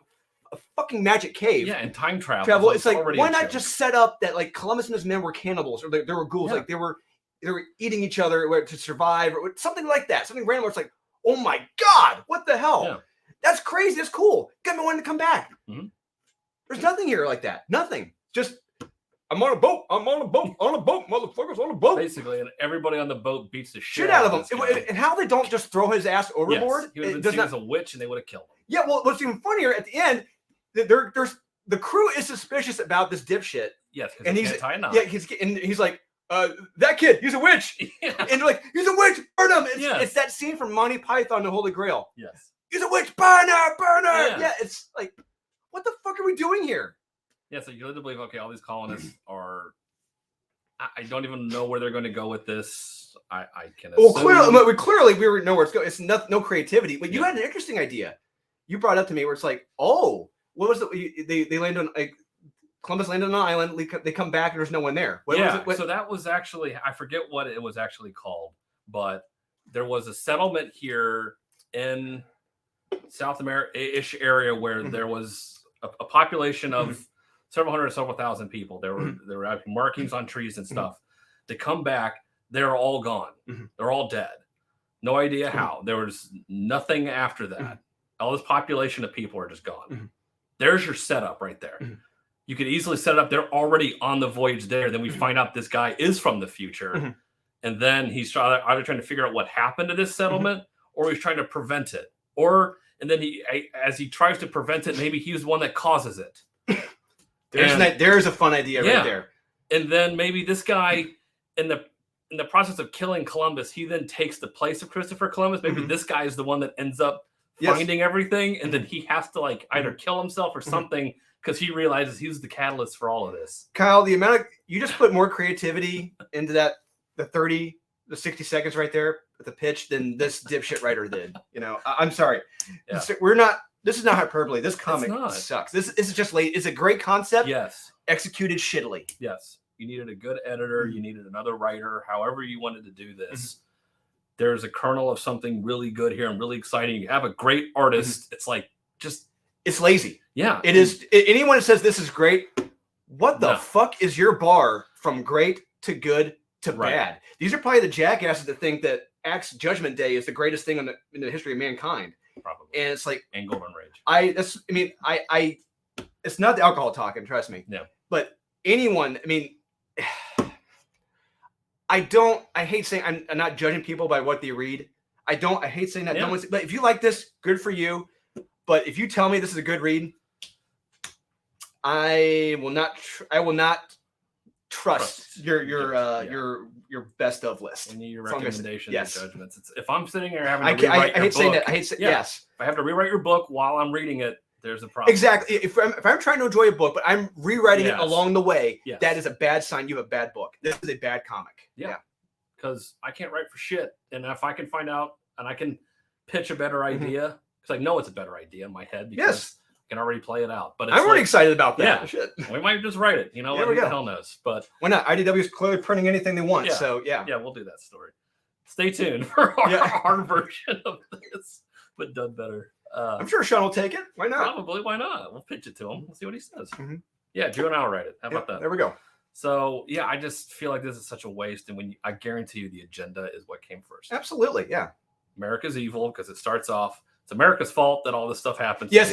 a fucking magic cave. Yeah, and time travel. It's like, why not just set up that Columbus and his men were cannibals or they were ghouls? Yeah. They were were eating each other to survive or something like that. Something random where it's like, oh my God, what the hell? Yeah. That's crazy. That's cool. Got me wanting to come back. Mm-hmm. There's nothing here like that. Nothing. Just, I'm on a boat. I'm on a boat. On a boat. Motherfuckers on a boat. Basically, and everybody on the boat beats the shit out of him. And how they don't just throw his ass overboard. Yes. He would have been seen as a witch and they would have killed him. Yeah, well, what's even funnier at the end, there's the crew is suspicious about this dipshit. Yes, and he's tie a knot. Yeah, he's like, that kid, he's a witch. Yeah. And they're like, he's a witch, burn him. Yes. It's that scene from Monty Python, The Holy Grail. Yes. He's a witch, burn her, burn her. Yeah. It's like, what the fuck are we doing here? Yeah, so you lead to believe, okay, all these colonists are. I don't even know where they're going to go with this. I can assume. Well, clearly we know where it's going. It's no creativity. But you had an interesting idea. You brought up to me where it's like, oh, what was they land on Columbus landed on an island. They come back and there's no one there. Was it? So that was actually, I forget what it was actually called, but there was a settlement here in South America-ish area where there was a population of several hundred, several thousand people. There were markings on trees and stuff. They come back, they're all gone. They're all dead. No idea how. There was nothing after that. All this population of people are just gone. There's your setup right there. You could easily set it up. They're already on the voyage there. Then we find out this guy is from the future. And then he's either trying to figure out what happened to this settlement or he's trying to prevent it. And then as he tries to prevent it, maybe he's the one that causes it. There's a fun idea right there. And then maybe this guy, in the process of killing Columbus, he then takes the place of Christopher Columbus. Maybe this guy is the one that ends up finding everything, and then he has to either kill himself or something because he realizes he's the catalyst for all of this. Kyle, the amount of you just put more creativity into the 60 seconds right there with the pitch than this dipshit writer did. I'm sorry. Yeah. This is not hyperbole. This comic sucks. This is just late. It's a great concept. Yes. Executed shittily. Yes. You needed a good editor. You needed another writer. However you wanted to do this. There's a kernel of something really good here and really exciting. You have a great artist. It's it's lazy. Yeah. It is. Anyone that says this is great, what the fuck is your bar from great to good to bad? These are probably the jackasses that think that Axe Judgment Day is the greatest thing in the history of mankind. Probably. And it's like, and Golden Rage. It's not the alcohol talking, trust me. Yeah. But anyone, I hate saying I'm not judging people by what they read. I hate saying that. Yeah. But if you like this, good for you. But if you tell me this is a good read, I will not trust your best of list. We need your recommendations and judgments. If I'm sitting here having to rewrite your book, yes. If I have to rewrite your book while I'm reading it, there's a problem. Exactly. If I'm trying to enjoy a book, but I'm rewriting it along the way, that is a bad sign. You have a bad book. This is a bad comic. Yeah. Because I can't write for shit. And if I can find out and I can pitch a better idea, because I know it's a better idea in my head because I can already play it out. But I'm already excited about that. Yeah. Shit. We might just write it. Who the hell knows? But why not? IDW is clearly printing anything they want. Yeah. So yeah, we'll do that story. Stay tuned for our version of this, but done better. I'm sure Sean will take it. Why not? Probably. Why not? We'll pitch it to him. We'll see what he says. Yeah, Drew and I'll write it. How about that? There we go. So yeah, I just feel like this is such a waste. And I guarantee you, the agenda is what came first. Absolutely. Yeah. America's evil because it starts off. It's America's fault that all this stuff happens. Yes,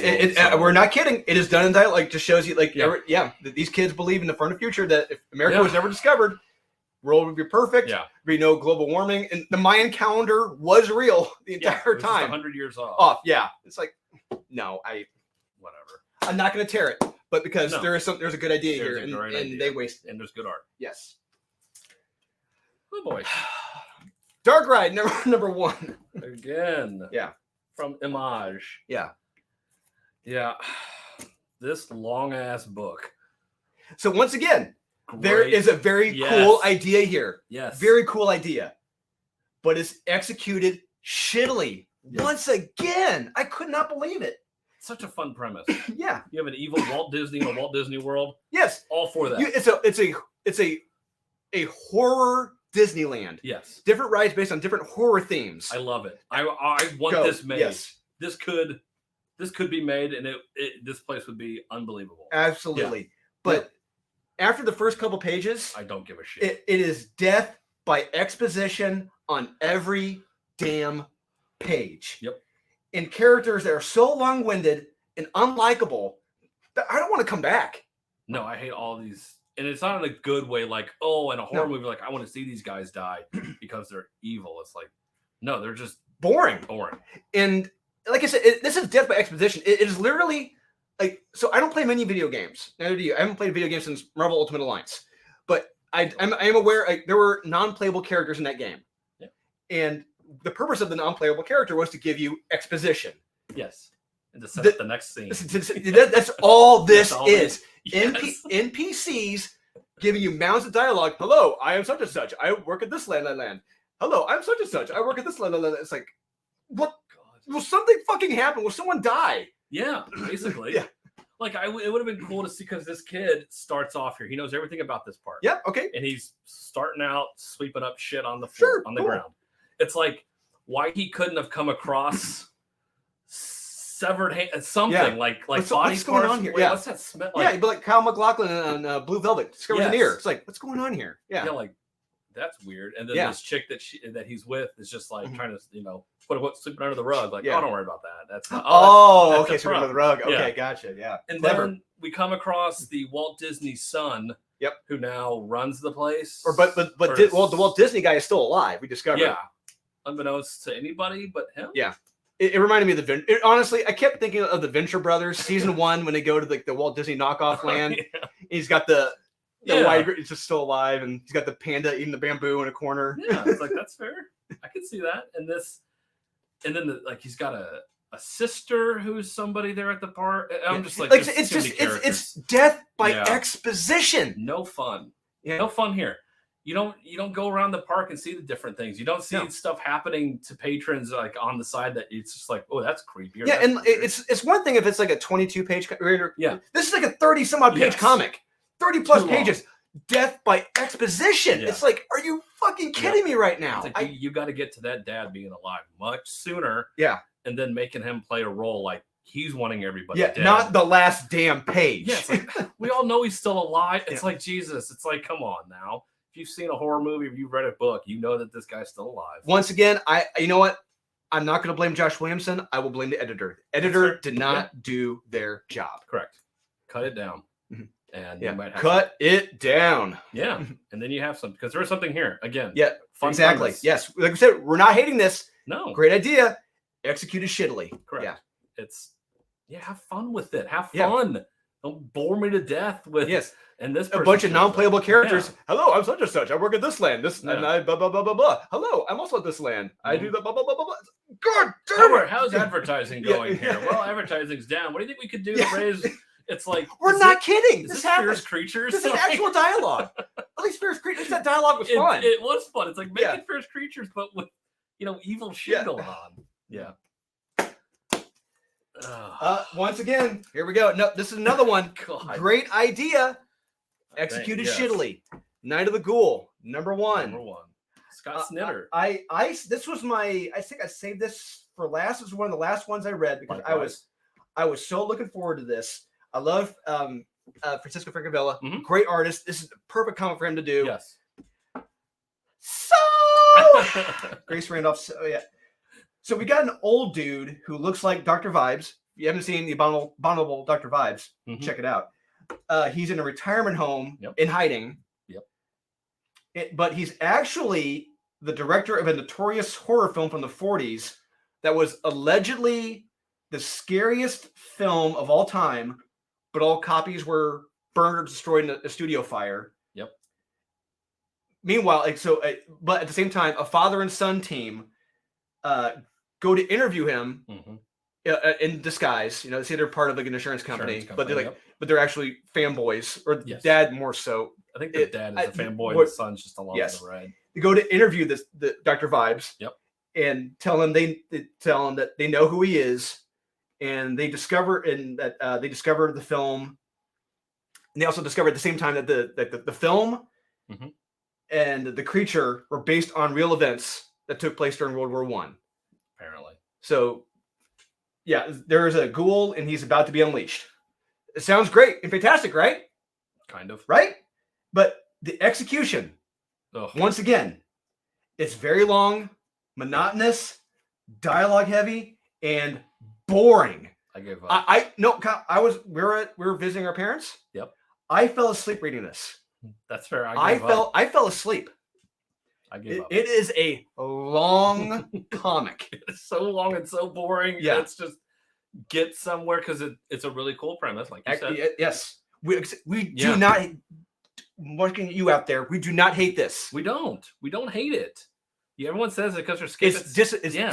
we're not kidding. It is done in dialogue. Just shows you, these kids believe in the front of the future that if America was never discovered, world would be perfect. Yeah, there'd be no global warming, and the Mayan calendar was real the entire time. 100 years off. Yeah, it's like, no, whatever. I'm not going to tear it, but because there's a good idea here, and they waste it. And there's good art. Yes. Oh boy. Dark Ride number 1 again. Yeah. From Image. Yeah. Yeah. This long ass book. So once again, there is a very cool idea here. Yes. Very cool idea. But it's executed shittily. Yes. Once again. I could not believe it. Such a fun premise. Yeah. You have an evil Walt Disney in a Walt Disney World. Yes. All for that. It's a horror Disneyland. Yes. Different rides based on different horror themes. I love it. I want this made. Yes. This could be made, and this place would be unbelievable. Absolutely. Yeah. But after the first couple pages, I don't give a shit. It is death by exposition on every damn page. Yep. And characters that are so long-winded and unlikable that I don't want to come back. No, I hate all these. And it's not in a good way, like, oh, in a horror movie, like, I want to see these guys die because they're evil. It's like, no, they're just boring. And like I said, this is death by exposition. It is literally like, so I don't play many video games. Neither do you. I haven't played a video game since Marvel Ultimate Alliance. But I am aware there were non-playable characters in that game. Yeah. And the purpose of the non-playable character was to give you exposition. Yes. And to set up the next scene. That's all this is. Yes. NPCs giving you mounds of dialogue. Hello, I am such and such. I work at this land. Hello, I'm such and such. I work at this land. It's like, what? God. Will something fucking happen? Will someone die? Yeah, basically. Yeah. Like, it would have been cool to see, because this kid starts off here. He knows everything about this part. Yeah, okay. And he's starting out sweeping up shit on the floor, on the ground. It's like, why he couldn't have come across severed hand, something like what's body going on here? Yeah. What's that smell? Like, but like Kyle MacLachlan on Blue Velvet discovers an ear. It's like, what's going on here? Yeah, like, that's weird. And then this chick that he's with is just like trying to, quote unquote, sleeping under the rug. Like, oh, don't worry about that. That's not. Okay, so under the rug. Okay, gotcha. Yeah. And then we come across the Walt Disney son. Yep. Who now runs the place? The Walt Disney guy is still alive. We discovered. Yeah. Unbeknownst to anybody but him. Yeah. It reminded me of honestly, I kept thinking of the Venture Brothers season 1 when they go to the Walt Disney knockoff land. He's got the wide, it's just still alive, and he's got the panda eating the bamboo in a corner. Yeah, it's like, that's fair. I can see that. And then he's got a sister who's somebody there at the park. I'm just like it's death by exposition. No fun. Yeah. No fun here. You don't go around the park and see the different things. You don't see stuff happening to patrons like on the side that it's just like, oh, that's creepy. Yeah, and it's one thing if it's like a 22-page. Yeah, this is like a 30-some-odd page comic, 30+ pages. Death by exposition. Yeah. It's like, are you fucking kidding me right now? It's like, you got to get to that dad being alive much sooner. Yeah, and then making him play a role like he's wanting everybody. Yeah, dead. Not the last damn page. Yeah, like, we all know he's still alive. It's like, Jesus. It's like, come on now. If you've seen a horror movie, if you've read a book, you know that this guy's still alive. Once again, you know what? I'm not going to blame Josh Williamson. I will blame the editor. The editor did not do their job. Correct. Cut it down. Mm-hmm. And you might have cut it down. Yeah. And then you have some, because there is something here. Again. Yeah. Fun exactly. Timeless. Yes. Like I said, we're not hating this. No. Great idea. Executed shittily. Correct. Yeah. Have fun with it. Have fun. Yeah. Don't bore me to death with and this a bunch of non-playable characters. Yeah. Hello, I'm such and such. I work at this land. And I blah blah blah blah blah. Hello, I'm also at this land. I do the blah blah blah blah blah. God damn it! How's advertising going here? Well, advertising's down. What do you think we could do to raise? It's like, we're not kidding. This happens. Creatures. This is actual dialogue. At least Fierce Creatures. That dialogue was fun. It was fun. It's like making Fierce Creatures, but with evil shit going on. Yeah. Once again, here we go. No, this is another one. God. Great idea. Executed shittily. Night of the Ghoul, number 1. Scott Snyder. This was I think I saved this for last. This was one of the last ones I read because I was so looking forward to this. I love Francisco Francavilla. Mm-hmm. Great artist. This is the perfect comic for him to do. Yes. So Grace Randolph. So we got an old dude who looks like Dr. Vibes. If you haven't seen the abominable Dr. Vibes, check it out. He's in a retirement home in hiding. Yep. But he's actually the director of a notorious horror film from the 40s that was allegedly the scariest film of all time, but all copies were burned or destroyed in a studio fire. Yep. Meanwhile, but at the same time, a father and son team go to interview him in disguise. They say they're part of like an insurance company, but they're but they're actually fanboys, or dad more so. I think the dad is a fanboy. The son's just along for the ride. They go to interview the Dr. Vibes. Yep. And tell him that they know who he is, and they discover the film. And they also discover at the same time that the film and the creature were based on real events that took place during World War I. Apparently. So, there is a ghoul, and he's about to be unleashed. It sounds great and fantastic, right? Kind of. Right? But the execution, once again, It's very long, monotonous, dialogue heavy, and boring. I gave up. We were visiting our parents. Yep. I fell asleep reading this. That's fair. I fell asleep. I gave up. It is a long comic. It's so long and so boring. Yeah. It's just get somewhere because it's a really cool premise, like you said. Yes. We do not. Looking at you out there, we do not hate this. We don't hate it. Yeah, everyone says it because they're scared. It's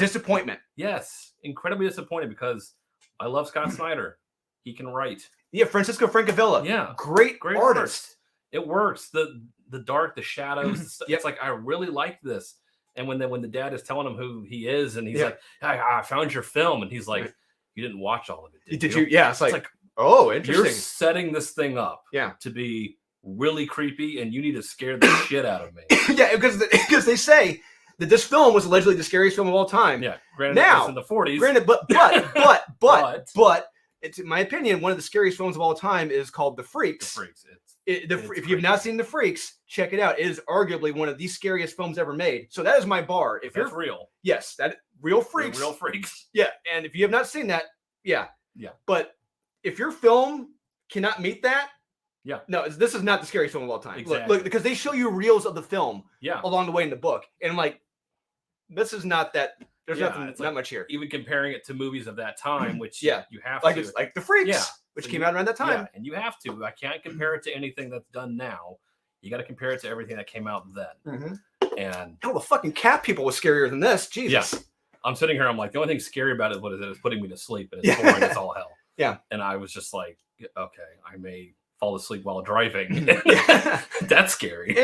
disappointment. Yes, incredibly disappointed because I love Scott Snyder. He can write. Yeah, Francisco Francavilla. Yeah, great artist. It works. The dark, the shadows. Yep. It's like I really like this. And when the dad is telling him who he is, and he's like, I found your film, and he's like, you didn't watch all of it, did you? Yeah, it's like oh, interesting. You're setting this thing up, to be really creepy, and you need to scare the shit out of me. Yeah, because they say that this film was allegedly the scariest film of all time. Yeah, granted, it's in the 40s. Granted, but it's in my opinion one of the scariest films of all time is called The Freaks. The Freaks. If you've not seen The Freaks, check it out. It is arguably one of the scariest films ever made. So that is my bar. If That's you're real, yes, that real freaks, real freaks. Yeah, and if you have not seen that, yeah. But if your film cannot meet that, no, this is not the scariest film of all time. Exactly. Look, because they show you reels of the film, along the way in the book, and like, this is not that. There's nothing, not much here. Even comparing it to movies of that time, which you have like to, it's like The Freaks, which came out around that time. Yeah, and you have to. I can't compare it to anything that's done now. You got to compare it to everything that came out then. And the fucking cat people was scarier than this. Jesus. Yeah. I'm sitting here. I'm like, the only thing scary about it is putting me to sleep, and it's boring. It's all hell. Yeah. And I was just like, okay, I may fall asleep while driving. That's scary.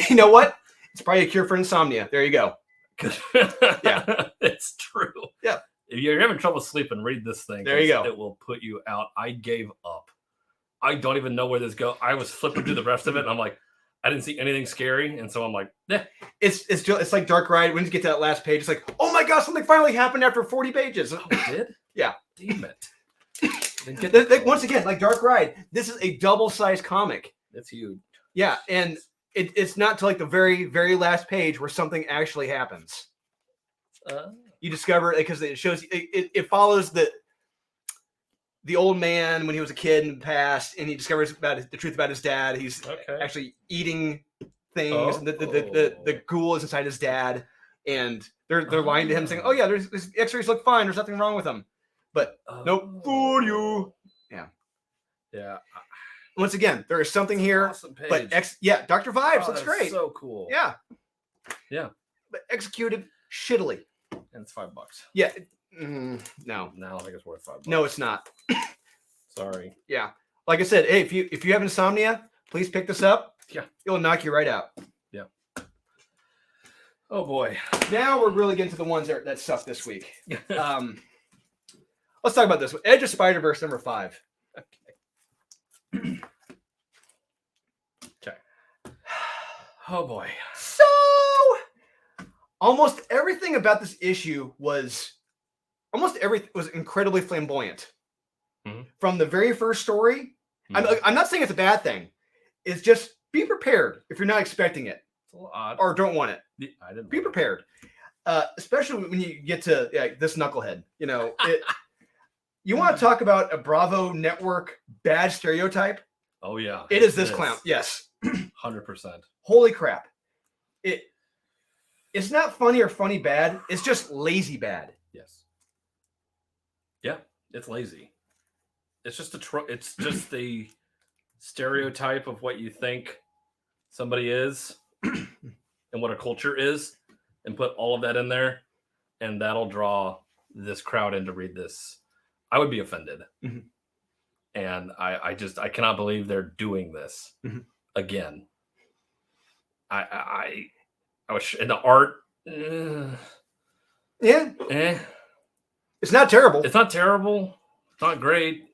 You know what? It's probably a cure for insomnia. There you go. Yeah, it's true. Yeah. If you're having trouble sleeping, read this thing. There you go. It will put you out. I gave up. I don't even know where this goes. I was flipping through the rest of it, and I'm like, I didn't see anything scary, and so I'm like, It's like Dark Ride. When you get to that last page, it's like, oh my god, something finally happened after 40 pages. Oh, it did? Yeah. Damn it. Once again, like Dark Ride, this is a double-sized comic. It's huge. Yeah, and it's not till like the very, very last page where something actually happens. You discover because it shows it follows the old man when he was a kid in the past, and he discovers the truth about his dad. He's actually eating things, and the ghoul is inside his dad, and they're lying to him, saying, "Oh yeah, his X-rays look fine. There's nothing wrong with him." But nope, fool you. Yeah. Once again, there is something here, awesome page. but Dr. Vibes looks great. So cool. Yeah. But executed shittily. And it's $5. Yeah. No. I don't think it's worth $5. No, it's not. Sorry. Yeah. Like I said, hey, if you have insomnia, please pick this up. Yeah. It'll knock you right out. Yeah. Oh boy. Now we're really getting to the ones that suck this week. Let's talk about this one. Edge of Spider-Verse number 5. Okay. Oh boy. So almost everything about this issue was incredibly flamboyant. From the very first story. I'm not saying it's a bad thing. It's just be prepared if you're not expecting it. It's a little odd. Or don't want it. I didn't be prepared. Especially when you get to this knucklehead. You know, you want to talk about a Bravo network bad stereotype? Oh yeah. It is this clown. Yes. 100%. Holy crap. It's not funny or funny bad. It's just lazy bad. Yes. Yeah, it's lazy. It's just it's just the stereotype of what you think somebody is and what a culture is, and put all of that in there, and that'll draw this crowd in to read this. I would be offended. And I cannot believe they're doing this again. I was in the art. It's not terrible. It's not terrible. It's not great.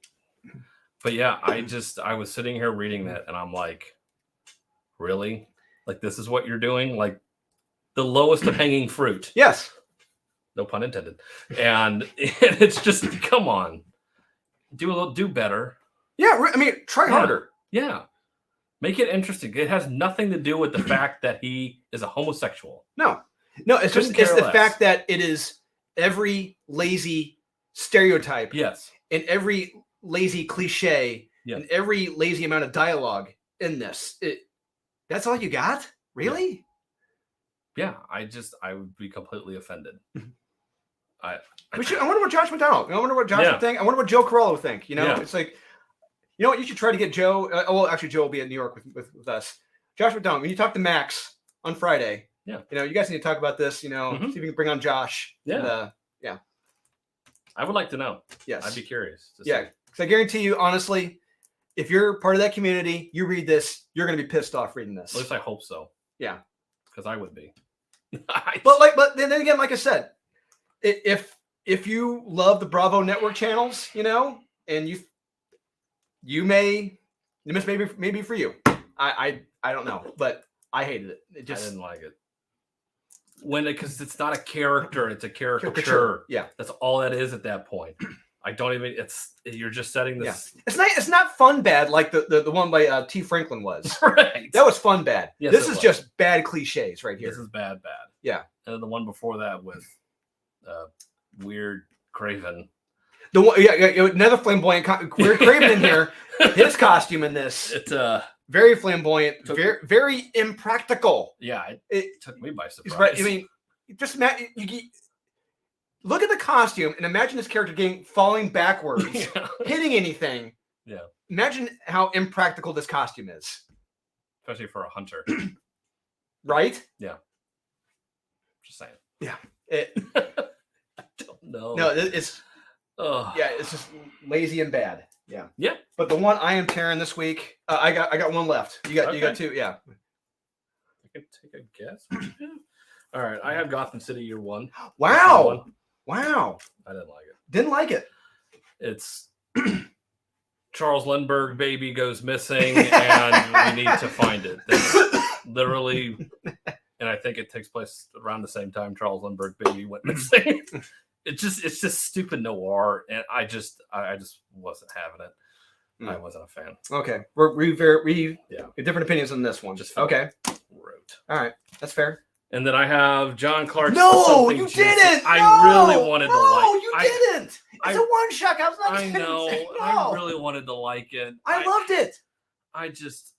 But yeah, I was sitting here reading that, and I'm like, really? Like, this is what you're doing? Like, the lowest of hanging fruit. Yes. No pun intended. And it's just, come on. Do better. Yeah, I mean, try harder. Yeah. Make it interesting. It has nothing to do with the fact that he is a homosexual. No. No, it's the fact that it is every lazy stereotype. Yes. And every lazy cliche. Yeah. And every lazy amount of dialogue in this. That's all you got? Really? Yeah. I would be completely offended. I wonder what Josh McDonald. I wonder what Josh would think. I wonder what Joe Corallo would think. It's like, you know what? You should try to get Joe. Well, actually, Joe will be in New York with us. Josh McDonald, when you talk to Max on Friday, you guys need to talk about this. See if you can bring on Josh. Yeah. And, I would like to know. Yes. I'd be curious. Because I guarantee you, honestly, if you're part of that community, you read this, you're going to be pissed off reading this. At least I hope so. Yeah. Because I would be. But then again, like I said, if you love the Bravo Network channels, and you may, this may be for you. I don't know, but I hated it. I didn't like it. Because it's not a character, it's a caricature. Yeah. That's all that is at that point. I don't even, you're just setting this. Yeah. It's not fun bad like the one by T. Franklin was. Right. That was fun bad. Yes, this is just bad cliches right here. This is bad. Yeah. And the one before that with weird Craven. The one, another flamboyant weird Craven in here. His costume in this. It's very flamboyant, very impractical. Yeah, it took me by surprise. Right. I mean, just look at the costume and imagine this character falling backwards, hitting anything. Yeah. Imagine how impractical this costume is. Especially for a hunter. Right? Yeah. Just saying. Yeah. I don't know. No, it's just lazy and bad. Yeah. Yeah. But the one I am tearing this week, I got one left. You got two. Yeah. I can take a guess. All right. I have Gotham City Year 1. Wow. Wow. I didn't like it. Didn't like it. It's Charles Lindbergh baby goes missing and we need to find it. That's literally, and I think it takes place around the same time Charles Lindbergh baby went missing. It's just stupid noir, and I just wasn't having it. I wasn't a fan. Okay, we have different opinions on this one. Just okay. Wrote. All right, that's fair. And then I have John Clark's. No, you didn't. I really wanted to like. No, you didn't. It's a one shot. I know. No. I really wanted to like it. I loved it. I just.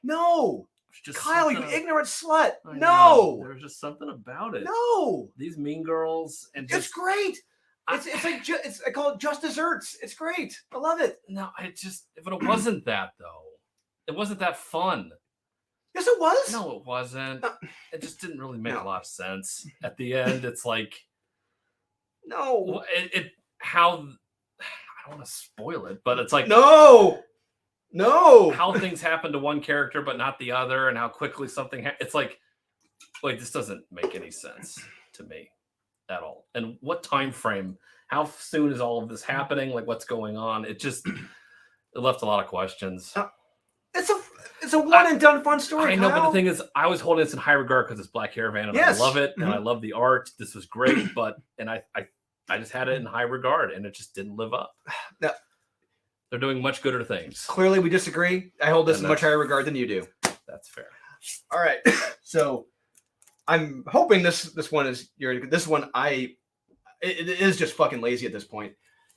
No. Just Kyle, you ignorant slut. No. There's just something about it. No. These Mean Girls and it's great. It's I call it Just Desserts. It's great. I love it. No, but it wasn't that though. It wasn't that fun. Yes, it was. No, it wasn't. It just didn't really make a lot of sense. At the end, it's like no. How I don't want to spoil it, but it's like no. How things happen to one character but not the other, and how quickly something it's like this doesn't make any sense to me at all. And what time frame? How soon is all of this happening? Like what's going on? It left a lot of questions. It's a one and done fun story. I know, but the thing is, I was holding this in high regard because it's Black Caravan, and I love it, and I love the art. This was great, and I just had it in high regard, and it just didn't live up. No. They're doing much gooder things. Clearly, we disagree. I hold this in much higher regard than you do. That's fair. All right, so I'm hoping this one is this one. It is just fucking lazy at this point.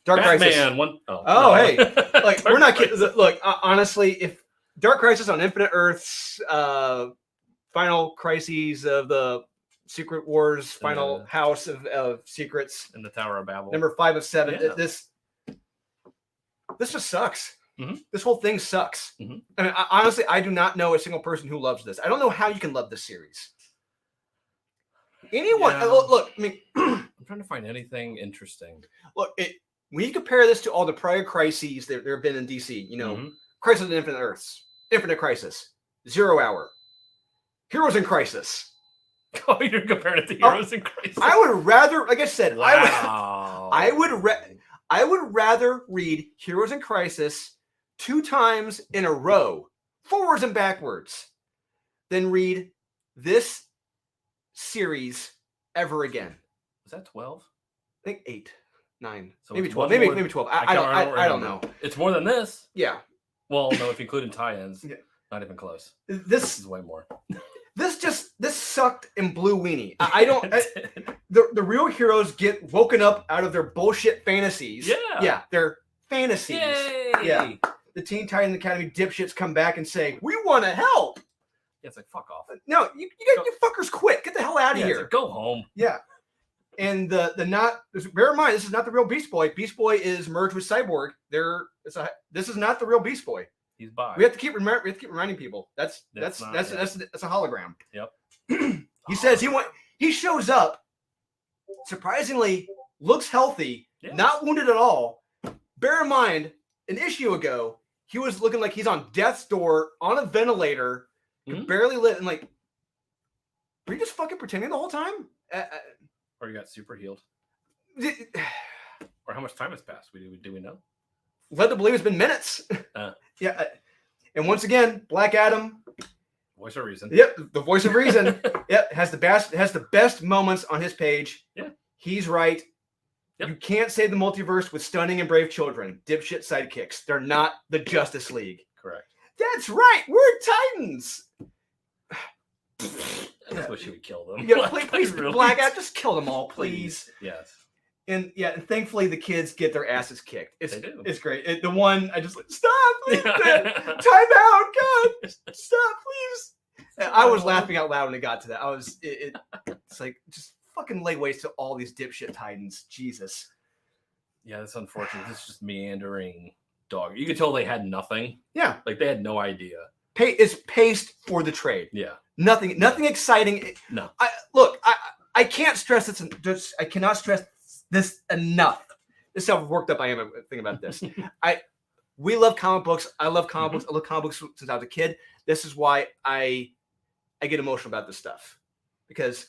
Dark Crisis. Hey, like we're not kidding. Look, honestly, if Dark Crisis on Infinite Earths, Final Crises of the Secret Wars, Final House of Secrets, and the Tower of Babel, number 5 of 7. Yeah. This just sucks. Mm-hmm. This whole thing sucks. Mm-hmm. I mean, honestly, I do not know a single person who loves this. I don't know how you can love this series. Anyone? Yeah. Look, I mean, I'm trying to find anything interesting. Look, when you compare this to all the prior crises there have been in DC, Crisis on Infinite Earths, Infinite Crisis, 0 Hour, Heroes in Crisis. Oh, you're comparing it to Heroes in Crisis. I would rather, like I said, wow. I would rather read Heroes in Crisis 2 times in a row, forwards and backwards, than read this series ever again. Was that 12? I think 8, 9, so maybe 12. Maybe 12. I don't know. It's more than this. Yeah. Well, no, if you include tie-ins, not even close. This is way more. This sucked and blew weenie. I don't. The real heroes get woken up out of their bullshit fantasies. Yeah, their fantasies. Yay! Yeah, the Teen Titans Academy dipshits come back and say, "We want to help." Yeah, it's like fuck off. No, you fuckers quit. Get the hell out of here. It's like, go home. Yeah. And bear in mind, this is not the real Beast Boy. Beast Boy is merged with Cyborg. This is not the real Beast Boy. He's bi. We have to keep reminding people. That's a hologram. Yep. He says he shows up, surprisingly looks healthy, not wounded at all. Bear in mind, an issue ago, he was looking like he's on death's door on a ventilator, barely lit, and like, were you just fucking pretending the whole time? Or you got super healed. Or how much time has passed? Do we know? Led to believe it's been minutes. Yeah. And once again, Black Adam. Voice of reason. Yep. The voice of reason. Yep. Has the best moments on his page. Yeah. He's right. Yep. You can't save the multiverse with stunning and brave children. Dipshit sidekicks. They're not the Justice League. Correct. That's right. We're Titans. I just wish you would kill them. Yeah, please, really? Black Adam, just kill them all, please. Yes. And thankfully the kids get their asses kicked. They do. It's great. The one I just like, stop, please, time out, God, stop, please. I was laughing out loud when it got to that. It's like just fucking lay waste to all these dipshit Titans. Jesus. Yeah, that's unfortunate. This is just meandering dog. You could tell they had nothing. Yeah, like they had no idea. It's paced for the trade. Yeah. Nothing exciting. No. I can't stress this. I cannot stress this enough. This is how worked up I am thinking about this. We love comic books. I love comic books. I love comic books since I was a kid. This is why I get emotional about this stuff, because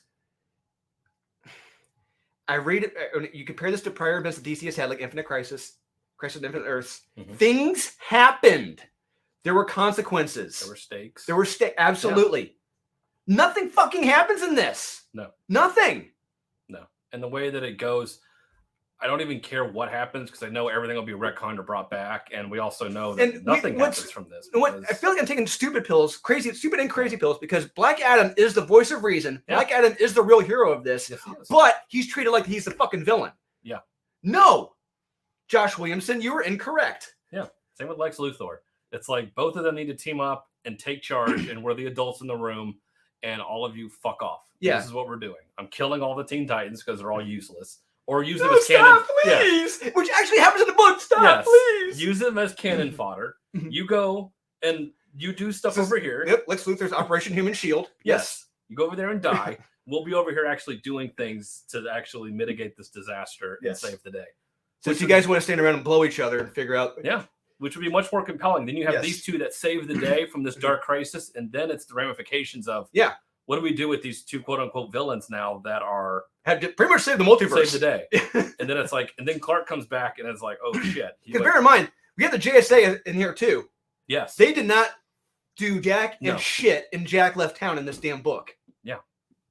I read it. You compare this to prior events that DC has had, like Infinite Crisis, Crisis of Infinite Earths. Things happened. There were consequences. There were stakes. Absolutely. Yeah. Nothing fucking happens in this. No. Nothing. No. And the way that it goes, I don't even care what happens because I know everything will be retconned or brought back. And we also know that nothing happens from this. I feel like I'm taking stupid pills, stupid and crazy pills, because Black Adam is the voice of reason. Yeah. Black Adam is the real hero of this. Yes, but he's treated like he's the fucking villain. Yeah. No. Josh Williamson, you were incorrect. Yeah. Same with Lex Luthor. It's like both of them need to team up and take charge, and we're the adults in the room, and all of you fuck off. Yeah. This is what we're doing. I'm killing all the Teen Titans because they're all useless. Or use them as cannon. Please! Yeah. Which actually happens in the book. Stop, please! Use them as cannon fodder. You go and you do stuff over here. Yep, Lex Luthor's Operation Human Shield. Yes. You go over there and die. We'll be over here actually doing things to actually mitigate this disaster and save the day. So if you guys want to stand around and blow each other and figure out... Yeah. Which would be much more compelling. Then you have these two that save the day from this dark crisis, and then it's the ramifications of what do we do with these two quote unquote villains now that have pretty much saved the multiverse, save the day. And then it's like, and then Clark comes back and it's like, oh shit. Because bear in mind, we have the JSA in here too. Yes, they did not do jack and shit, and Jack left town in this damn book. Yeah,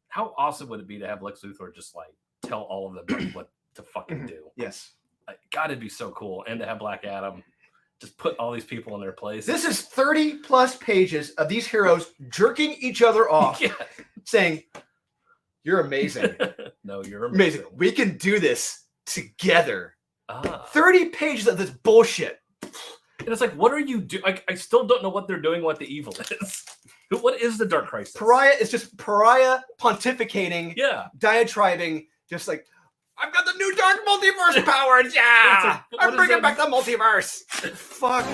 how awesome would it be to have Lex Luthor just like tell all of them what to fucking do? Yes, God, it'd be so cool, and to have Black Adam. Just put all these people in their place. This is 30 plus pages of these heroes jerking each other off, saying, "You're amazing." No, you're amazing. We can do this together. 30 pages of this bullshit. And it's like, what are you doing? I still don't know what they're doing, what the evil is. What is the Dark Crisis? Pariah is just Pariah pontificating, diatribing, just like, I've got the new dark multiverse powers. Yeah, I'm bringing back the multiverse. Fuck.